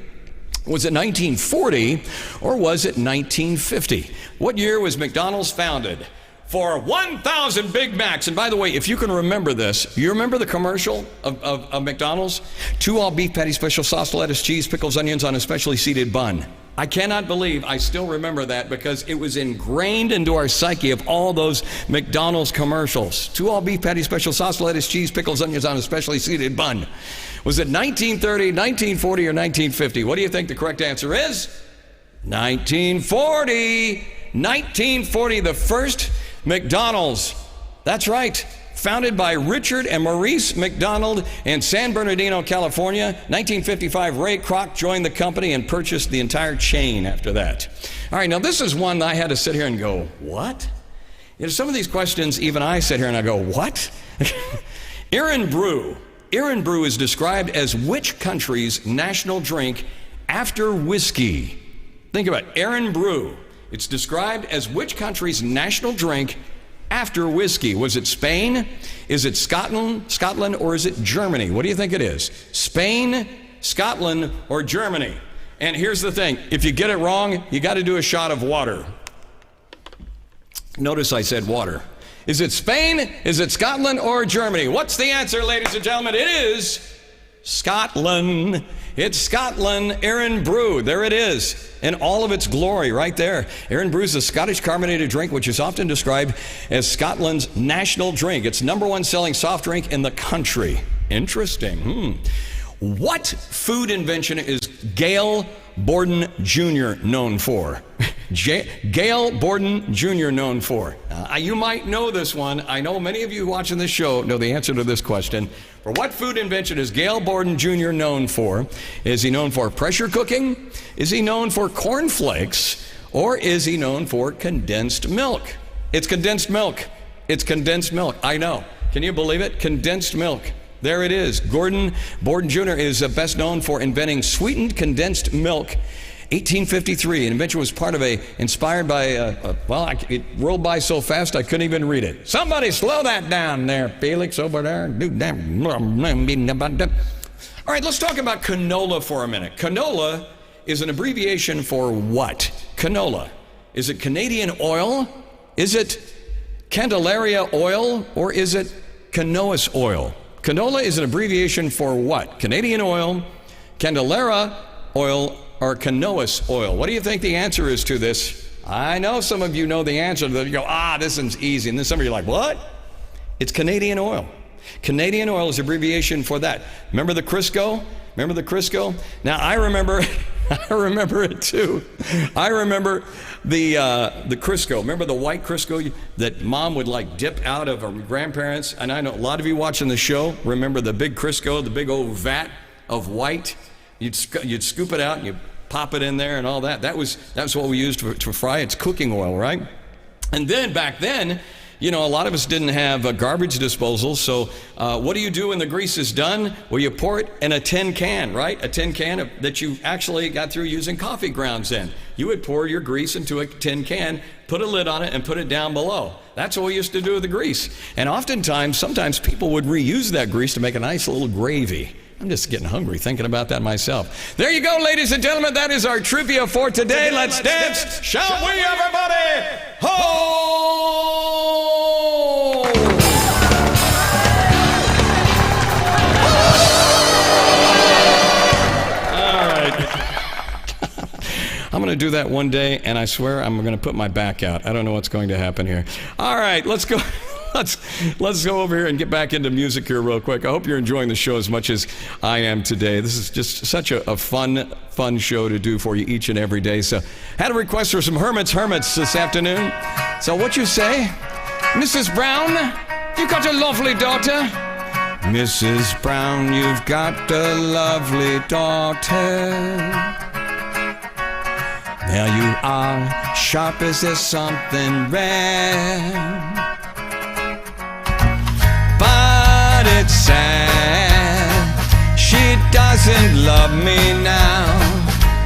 Was it 1940? Or was it 1950? What year was McDonald's founded? For 1,000 Big Macs. And by the way, if you can remember this, you remember the commercial of McDonald's? 2 all-beef patty, special sauce, lettuce, cheese, pickles, onions on a specially seeded bun. I cannot believe I still remember that, because it was ingrained into our psyche of all those McDonald's commercials. 2 all-beef patty, special sauce, lettuce, cheese, pickles, onions on a specially seeded bun. Was it 1930, 1940, or 1950? What do you think the correct answer is? 1940. 1940, the first McDonald's. That's right. Founded by Richard and Maurice McDonald in San Bernardino, California. 1955, Ray Kroc joined the company and purchased the entire chain after that. All right, now this is one that I had to sit here and go, what? You know, some of these questions, even I sit here and I go, what? Aaron Brew. Aaron Brew is described as which country's national drink after whiskey? Think about it. Aaron Brew. It's described as which country's national drink after whiskey? Was it Spain? Is it Scotland, or is it Germany? What do you think it is? Spain, Scotland, or Germany? And here's the thing. If you get it wrong, you got to do a shot of water. Notice I said water. Is it Spain? Is it Scotland, or Germany? What's the answer, ladies and gentlemen? It is Scotland. It's Scotland. Aaron Brew. There it is in all of its glory right there. Aaron Brew is a Scottish carbonated drink which is often described as Scotland's national drink. It's #1 selling soft drink in the country. Interesting. What food invention is Gail Borden Jr. known for? Gail Borden Jr. known for? You might know this one. I know many of you watching this show know the answer to this question. For what food invention is Gail Borden Jr. known for? Is he known for pressure cooking? Is he known for cornflakes? Or is he known for condensed milk? It's condensed milk. It's condensed milk. I know. Can you believe it? Condensed milk. There it is. Gordon Borden Jr. is best known for inventing sweetened condensed milk. 1853. An invention was inspired by, it rolled by so fast I couldn't even read it. Somebody slow that down there, Felix, over there. All right, let's talk about canola for a minute. Canola is an abbreviation for what? Canola. Is it Canadian oil? Is it Candelaria oil? Or is it canoes oil? Canola is an abbreviation for what? Canadian oil, Candelaria oil, or canoes oil? What do you think the answer is to this? I know some of you know the answer. You go, this one's easy. And then some of you are like, what? It's Canadian oil. Canadian oil is abbreviation for that. Remember the Crisco? Remember the Crisco? Now I remember it too. I remember the Crisco. Remember the white Crisco that Mom would like dip out of her grandparents? And I know a lot of you watching the show remember the big Crisco, the big old vat of white. You'd scoop it out and you pop it in there and all that. That's what we used to fry. It's cooking oil, right? And then back then, you know, a lot of us didn't have garbage disposal, so what do you do when the grease is done? Well, you pour it in a tin can, right? A tin can that you actually got through using coffee grounds in. You would pour your grease into a tin can, put a lid on it, and put it down below. That's what we used to do with the grease. And sometimes people would reuse that grease to make a nice little gravy. I'm just getting hungry thinking about that myself. There you go, ladies and gentlemen. That is our trivia for today. Let's dance, shall we, everybody? Ho! All right. I'm going to do that one day, and I swear I'm going to put my back out. I don't know what's going to happen here. All right, let's go. Let's go over here and get back into music here real quick. I hope you're enjoying the show as much as I am today. This is just such a fun show to do for you each and every day. So, had a request for some Hermits this afternoon. So, what you say? Mrs. Brown, you got a lovely daughter. Mrs. Brown, you've got a lovely daughter. There you are, sharp as there's something rare. But it's sad, she doesn't love me now.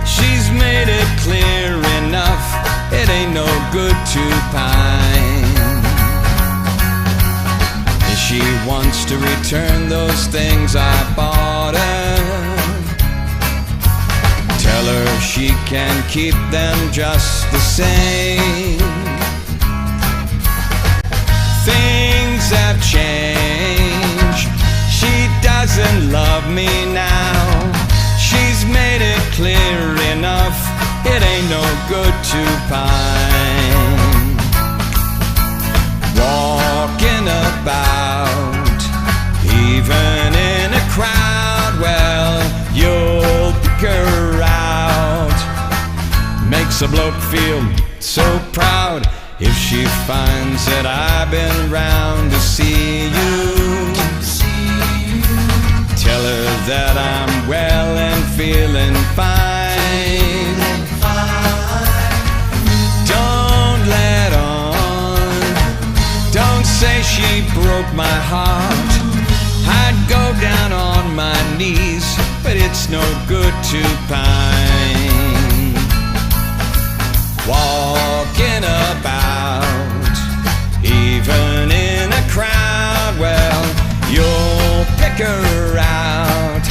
She's made it clear enough, it ain't no good to pine. She wants to return those things I bought her. Tell her she can keep them just the same. Things have changed, she doesn't love me now. She's made it clear enough, it ain't no good to pine. Walking about, even in a crowd, well, you'll pick her out. Makes a bloke feel so proud if she finds that I've been round to see you. Tell her that I'm well and feeling fine. Don't let on, don't say she broke my heart. I'd go down on my knees, but it's no good to pine. Walking about, even in a crowd, well, you'll pick her out.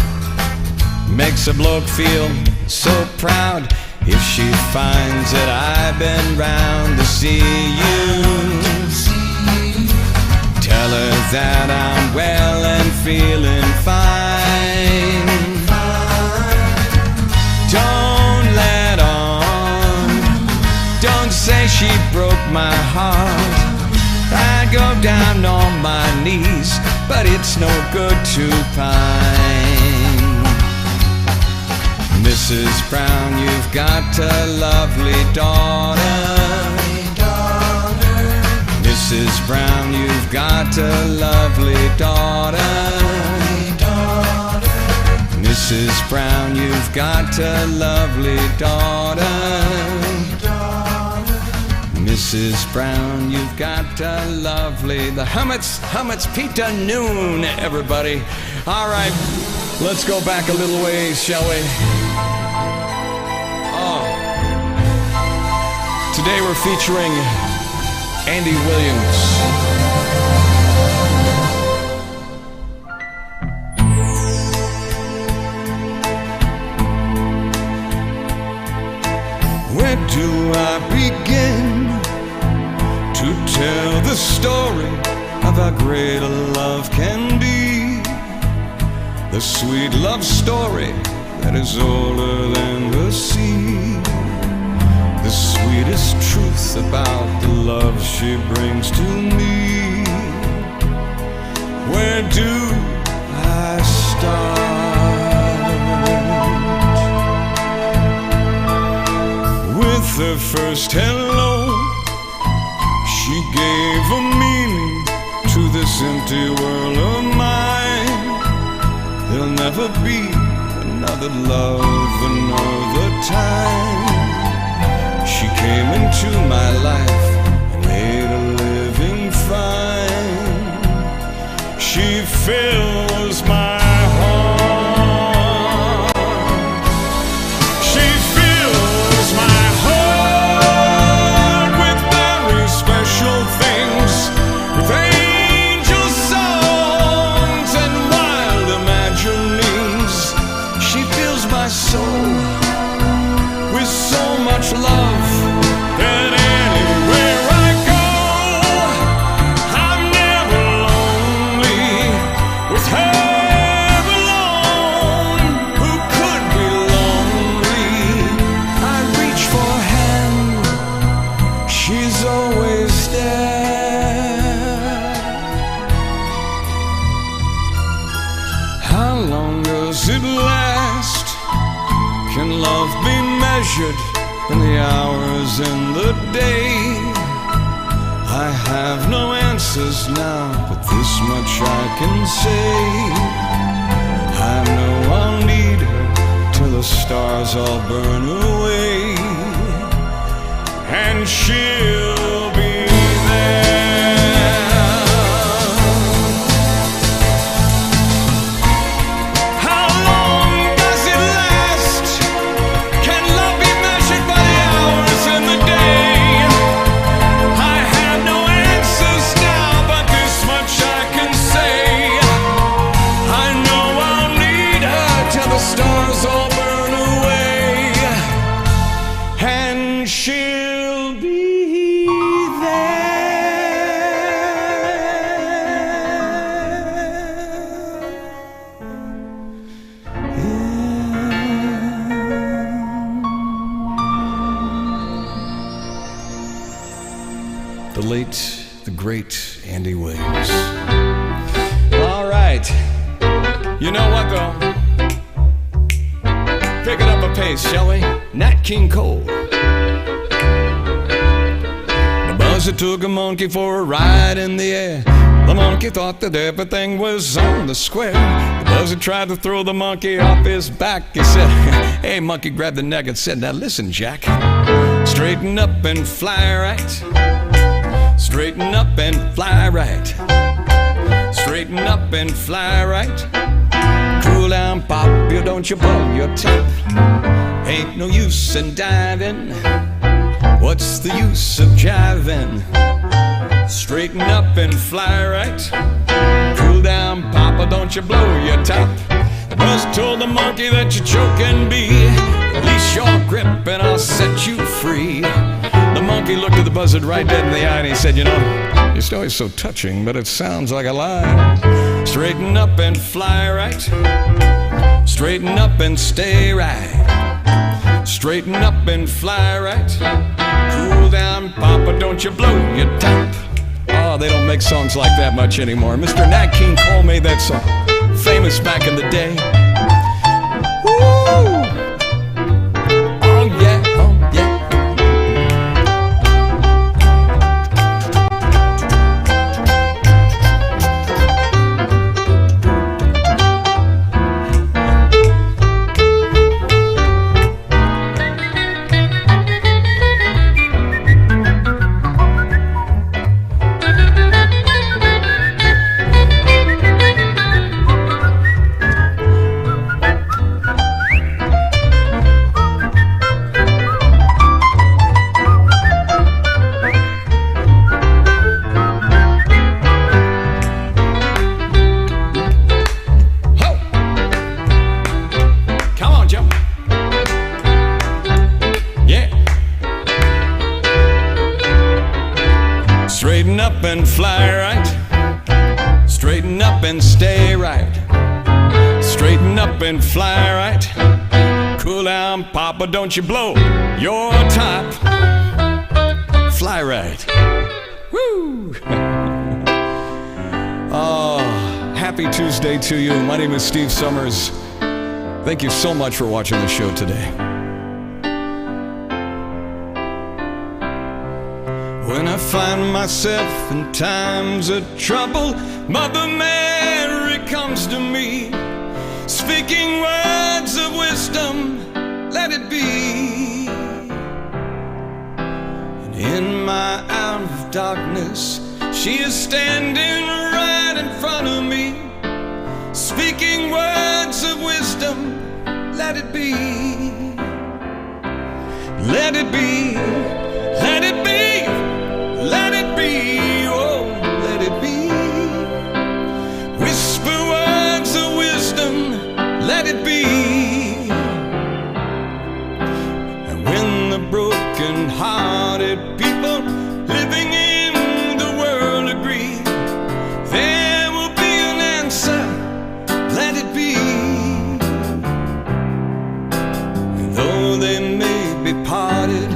Makes a bloke feel so proud if she finds that I've been round to see you. Tell her that I'm well and feeling fine. Don't let on, don't say she broke my heart. I go down on my knees, but it's no good to pine. Mrs. Brown, you've got a lovely daughter. Mrs. Brown, you've got a lovely daughter. Mrs. Brown, you've got a lovely daughter. Mrs. Brown, you've got a lovely... The Hummets, Peter Noon, everybody. All right, let's go back a little ways, shall we? Oh. Today we're featuring Andy Williams. Where do I begin to tell the story of how great a love can be? The sweet love story that is older than the sea. The sweetest truth about the love she brings to me. Where do I start? With her first hello, she gave a meaning to this empty world of mine. There'll never be another love another time. She came into my life and made a living fine. is always there. How long does it last? Can love be measured in the hours in the day? I have no answers now, but this much I can say. I know I'll need her till the stars all burn away, and she'll be there. How long does it last? Can love be measured by the hours in the day? I have no answers now, but this much I can say. I know I'll need her till the stars all burn away, and she'll be The late, the great Andy Williams. All right. You know what, though? Pick it up a pace, shall we? Nat King Cole. The buzzer took a monkey for a ride in the air. The monkey thought that everything was on the square. The buzzer tried to throw the monkey off his back. He said, hey, monkey grabbed the neck and said, now listen, Jack. Straighten up and fly right. Straighten up and fly right. Straighten up and fly right. Cool down, pop, you don't you blow your top. Ain't no use in diving. What's the use of jiving? Straighten up and fly right. Cool down, Papa, don't you blow your top. The buzzer told the monkey that you're choking me. Release your grip and I'll set you free. The monkey looked at the buzzard right dead in the eye and he said, you know, your story's so touching, but it sounds like a lie. Straighten up and fly right. Straighten up and stay right. Straighten up and fly right. Cool down, Papa, don't you blow your top. Oh, they don't make songs like that much anymore. Mr. Nat King Cole made that song. Famous back in the day. Woo! Oh yeah, oh yeah. Straighten up and fly right. Straighten up and stay right. Straighten up and fly right. Cool down, Papa, don't you blow your top. Fly right. Woo! Oh, happy Tuesday to you. My name is Steve Summers. Thank you so much for watching the show today. When I find myself in times of trouble, Mother Mary comes to me, speaking words of wisdom, let it be. And in my hour of darkness, she is standing right in front of me, speaking words of wisdom, let it be. Let it be, let it be, let it be, oh, let it be. Whisper words of wisdom, let it be. And when the broken-hearted people living in the world agree, there will be an answer, let it be. And though they may be parted,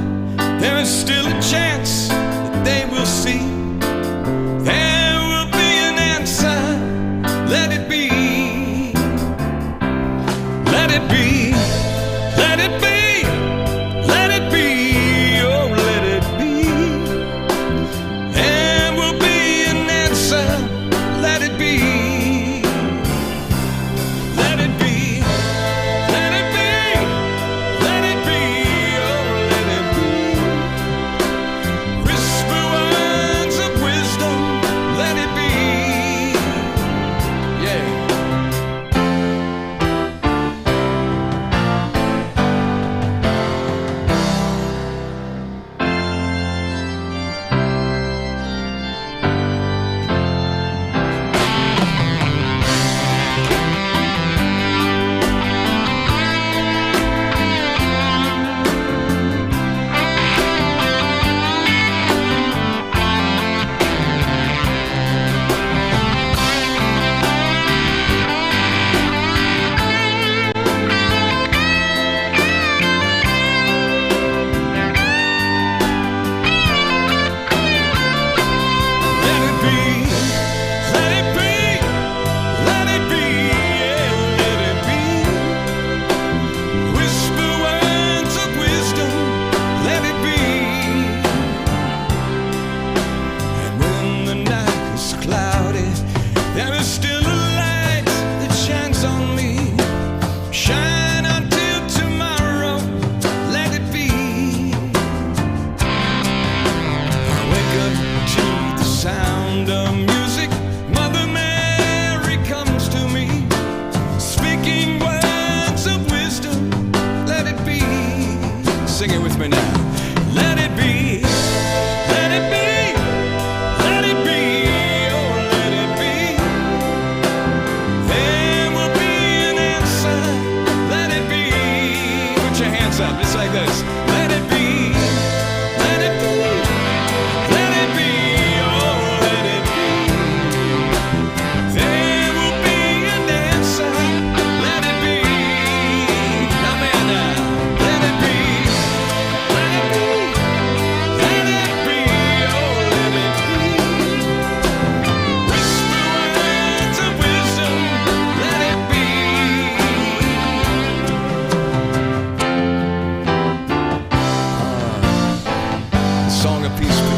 there is still a chance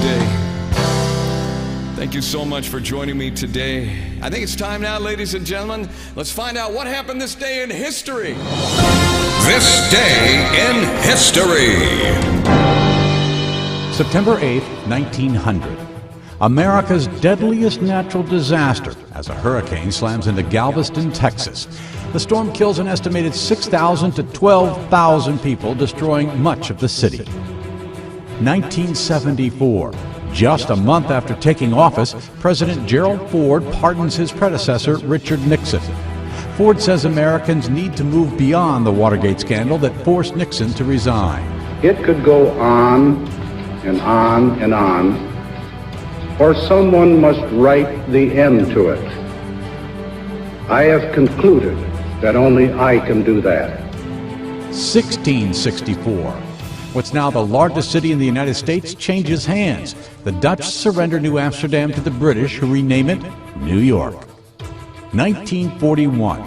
day. Thank you so much for joining me today. I think it's time now, ladies and gentlemen, let's find out what happened this day in history. This day in history. September 8th, 1900. America's deadliest natural disaster as a hurricane slams into Galveston, Texas. The storm kills an estimated 6,000 to 12,000 people, destroying much of the city. 1974. Just a month after taking office, President Gerald Ford pardons his predecessor, Richard Nixon. Ford says Americans need to move beyond the Watergate scandal that forced Nixon to resign. It could go on and on and on, or someone must write the end to it. I have concluded that only I can do that. 1664. What's now the largest city in the United States changes hands. The Dutch surrender New Amsterdam to the British, who rename it New York. 1941.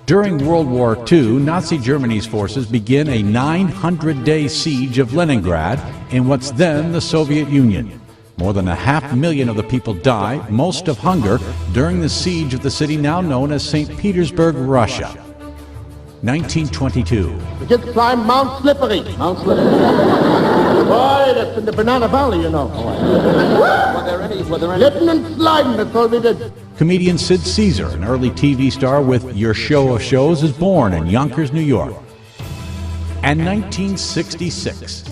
During World War II, Nazi Germany's forces begin a 900-day siege of Leningrad in what's then the Soviet Union. More than 500,000 of the people die, most of hunger, during the siege of the city now known as St. Petersburg, Russia. 1922. We just climbed Mount Slippery. Mount Slippery. Boy, that's in the Banana Valley, you know. Were there any? Slipping and sliding, that's all we did. Comedian Sid Caesar, an early TV star with Your Show of Shows, is born in Yonkers, New York. And 1966.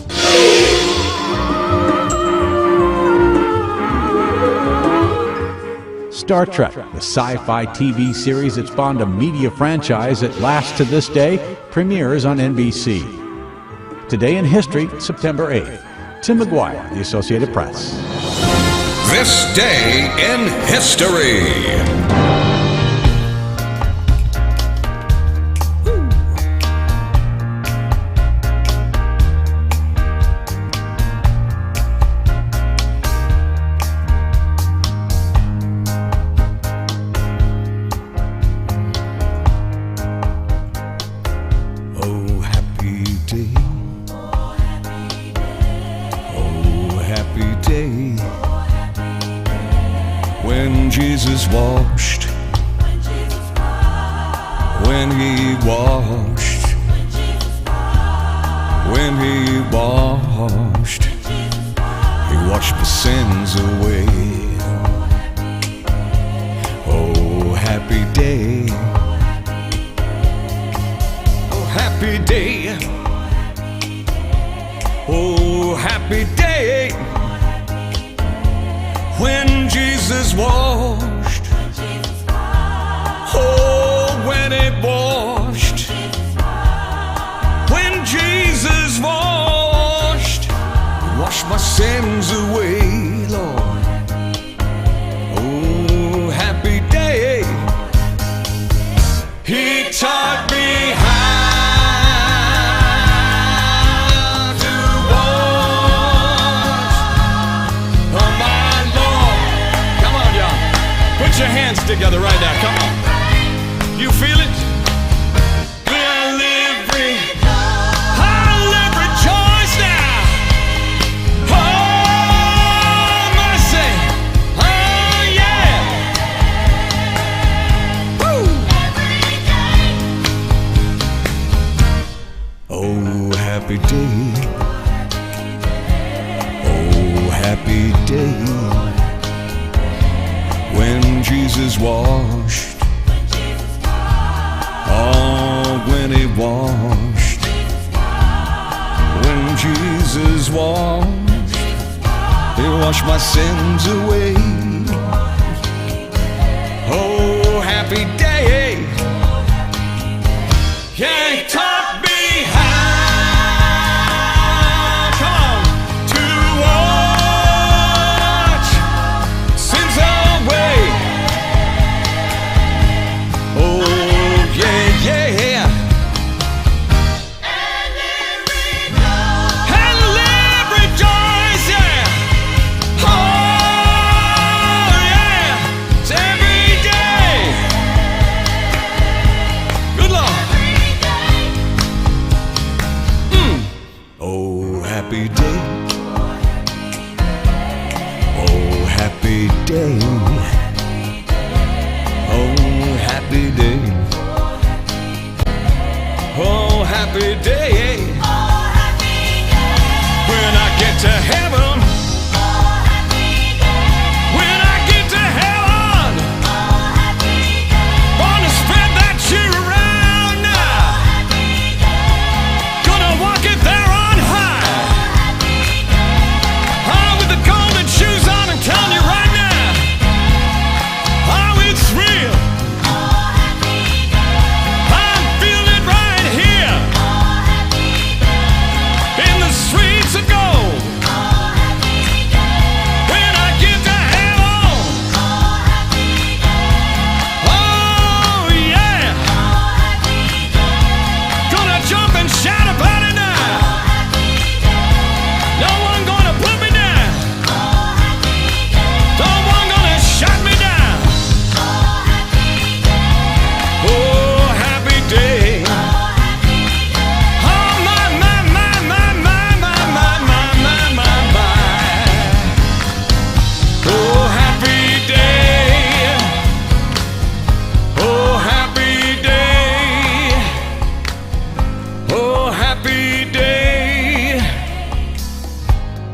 Star Trek, the sci-fi TV series that spawned a media franchise that lasts to this day, premieres on NBC. Today in history, September 8th. Tim McGuire, The Associated Press. This day in history. When Jesus washed, when he washed, when he washed, he washed my sins away. Oh, happy day, oh, happy day, oh, happy day. When Jesus washed, oh, when it washed, when Jesus washed, he washed my sins away, Lord. Oh, happy day, he taught me how. Put your hands together right now, come on. You feel it? I live rejoice now. Oh, mercy. Oh, yeah. Woo. Oh, happy day. Oh, happy day. When Jesus washed, oh, when he washed, when Jesus washed, he washed my sins away. Oh, happy day, yeah, he taught me how, come on, to watch sins away. Oh, yeah, yeah. And live rejoice, yeah. Oh, yeah. It's every day. Good Lord. day. Oh, happy day. Oh, happy day. When I get to heaven. When I get to heaven. Gonna spread that cheer around now. Gonna walk it there on high. Oh, with the golden shoes on, I'm telling you right now. Oh, it's real. I'm feeling it right here. In the streets of gold. When I get to heaven. Oh, yeah. Gonna jump and shout about it now. No one gonna put me down. No one gonna shut me down. Oh, happy day. Oh, my, my, my, my, my, my, my, my, my, my, my. Oh, happy day. Oh, happy day. Oh, happy day.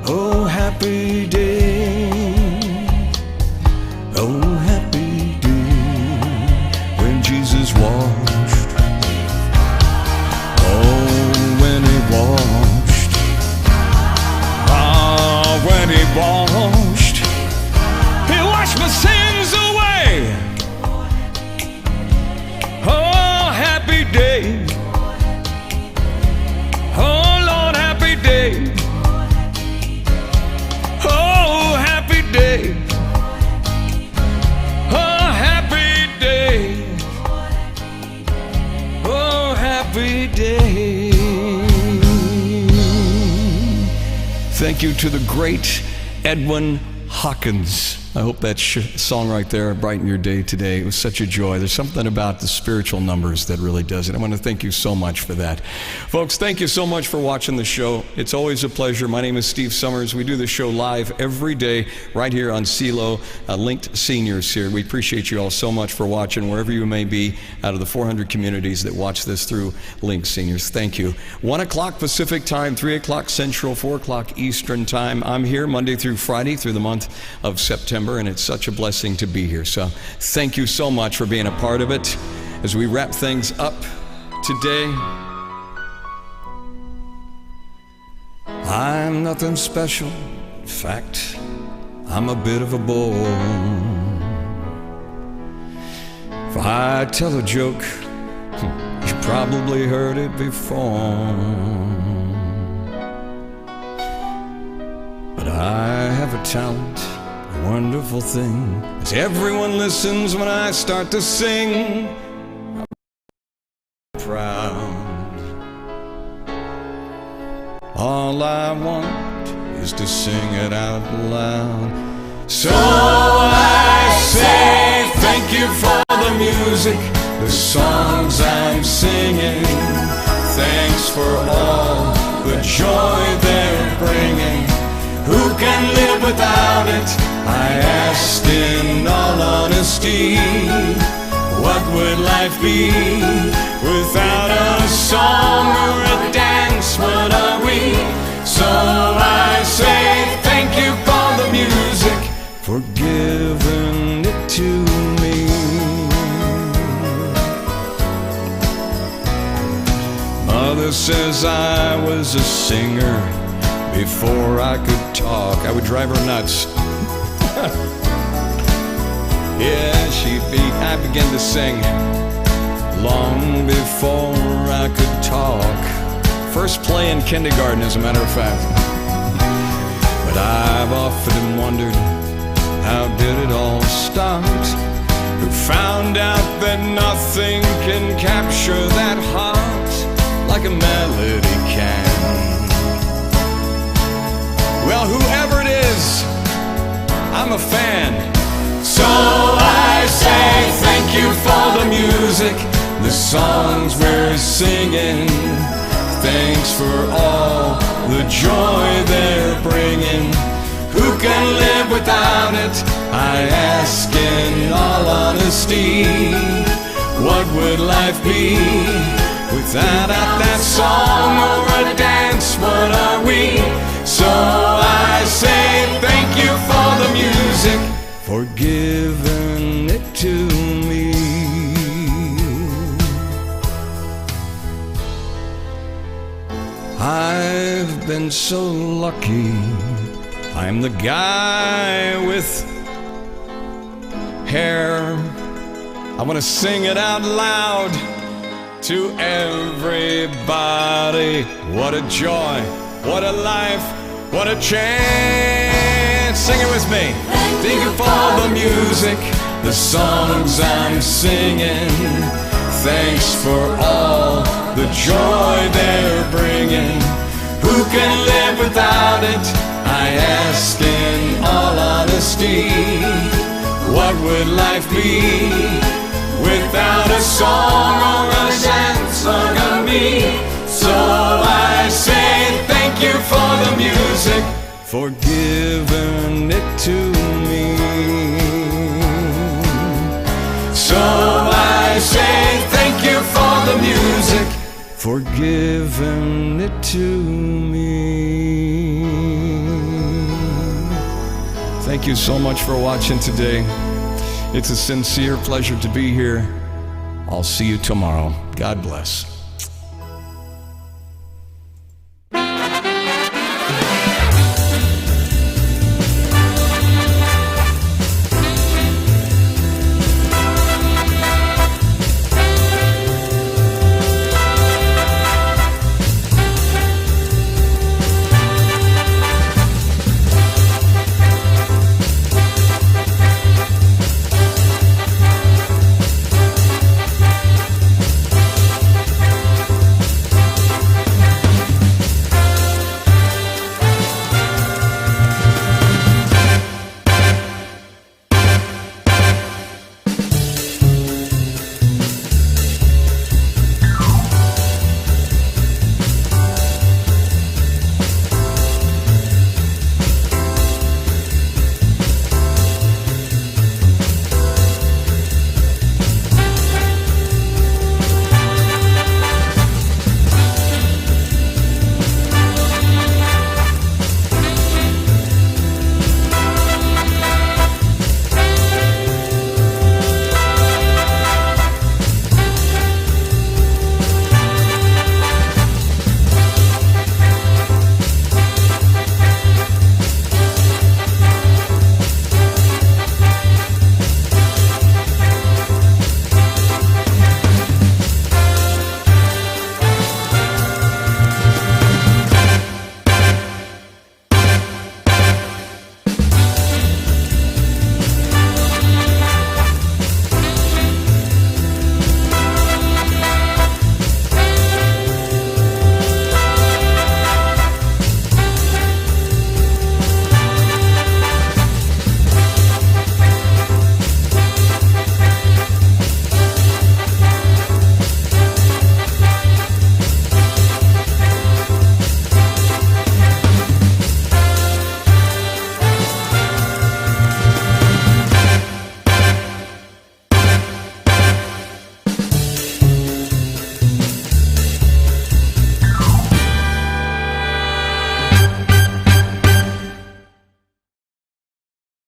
Oh, happy day. Oh, happy day. When Jesus washed. Oh, when he washed. Ah, when he washed. He washed my sins away. Oh, happy day. Oh, Lord, happy day. Oh, happy day. Oh, happy day. Oh, happy day. Thank you to the great Edwin Hawkins. I hope that song right there brightened your day today. It was such a joy. There's something about the spiritual numbers that really does it. I want to thank you so much for that. Folks, thank you so much for watching the show. It's always a pleasure. My name is Steve Summers. We do the show live every day right here on Celo, Linked Seniors here. We appreciate you all so much for watching wherever you may be out of the 400 communities that watch this through Linked Seniors. Thank you. 1 o'clock Pacific time, 3 o'clock Central, 4 o'clock Eastern time. I'm here Monday through Friday through the month of September. And it's such a blessing to be here. So thank you so much for being a part of it. As we wrap things up today, I'm nothing special. In fact, I'm a bit of a bore. If I tell a joke, you probably heard it before. But I have a talent, a wonderful thing, as everyone listens when I start to sing. I'm proud. All I want is to sing it out loud. So I say thank you for the music, the songs I'm singing. Thanks for all the joy they're bringing. Who can live without it? I asked in all honesty. What would life be without a song or a dance? What are we? So I say thank you for the music, for giving it to me. Mother says I was a singer before I could talk. I would drive her nuts. Yeah, I began to sing long before I could talk. First play in kindergarten, as a matter of fact. But I've often wondered, how did it all start? Who found out that nothing can capture that heart like a melody can? Well, whoever it is, I'm a fan. So I say thank you for the music, the songs we're singing. Thanks for all the joy they're bringing. Who can live without it? I ask in all honesty, what would life be without that song or a dance? What are we? So I say thank you for the music, for giving it to me. I've been so lucky, I'm the guy with hair. I want to sing it out loud to everybody. What a joy, what a life, what a chance. Sing it with me. Thank you for the music, the songs I'm singing. Thanks for all the joy they're bringing. Who can live without it? I ask in all honesty, what would life be without a song or a dance on me? So I say thank you for the music, for giving it to me. So I say thank you for the music, for giving it to me. Thank you so much for watching today. It's a sincere pleasure to be here. I'll see you tomorrow. God bless.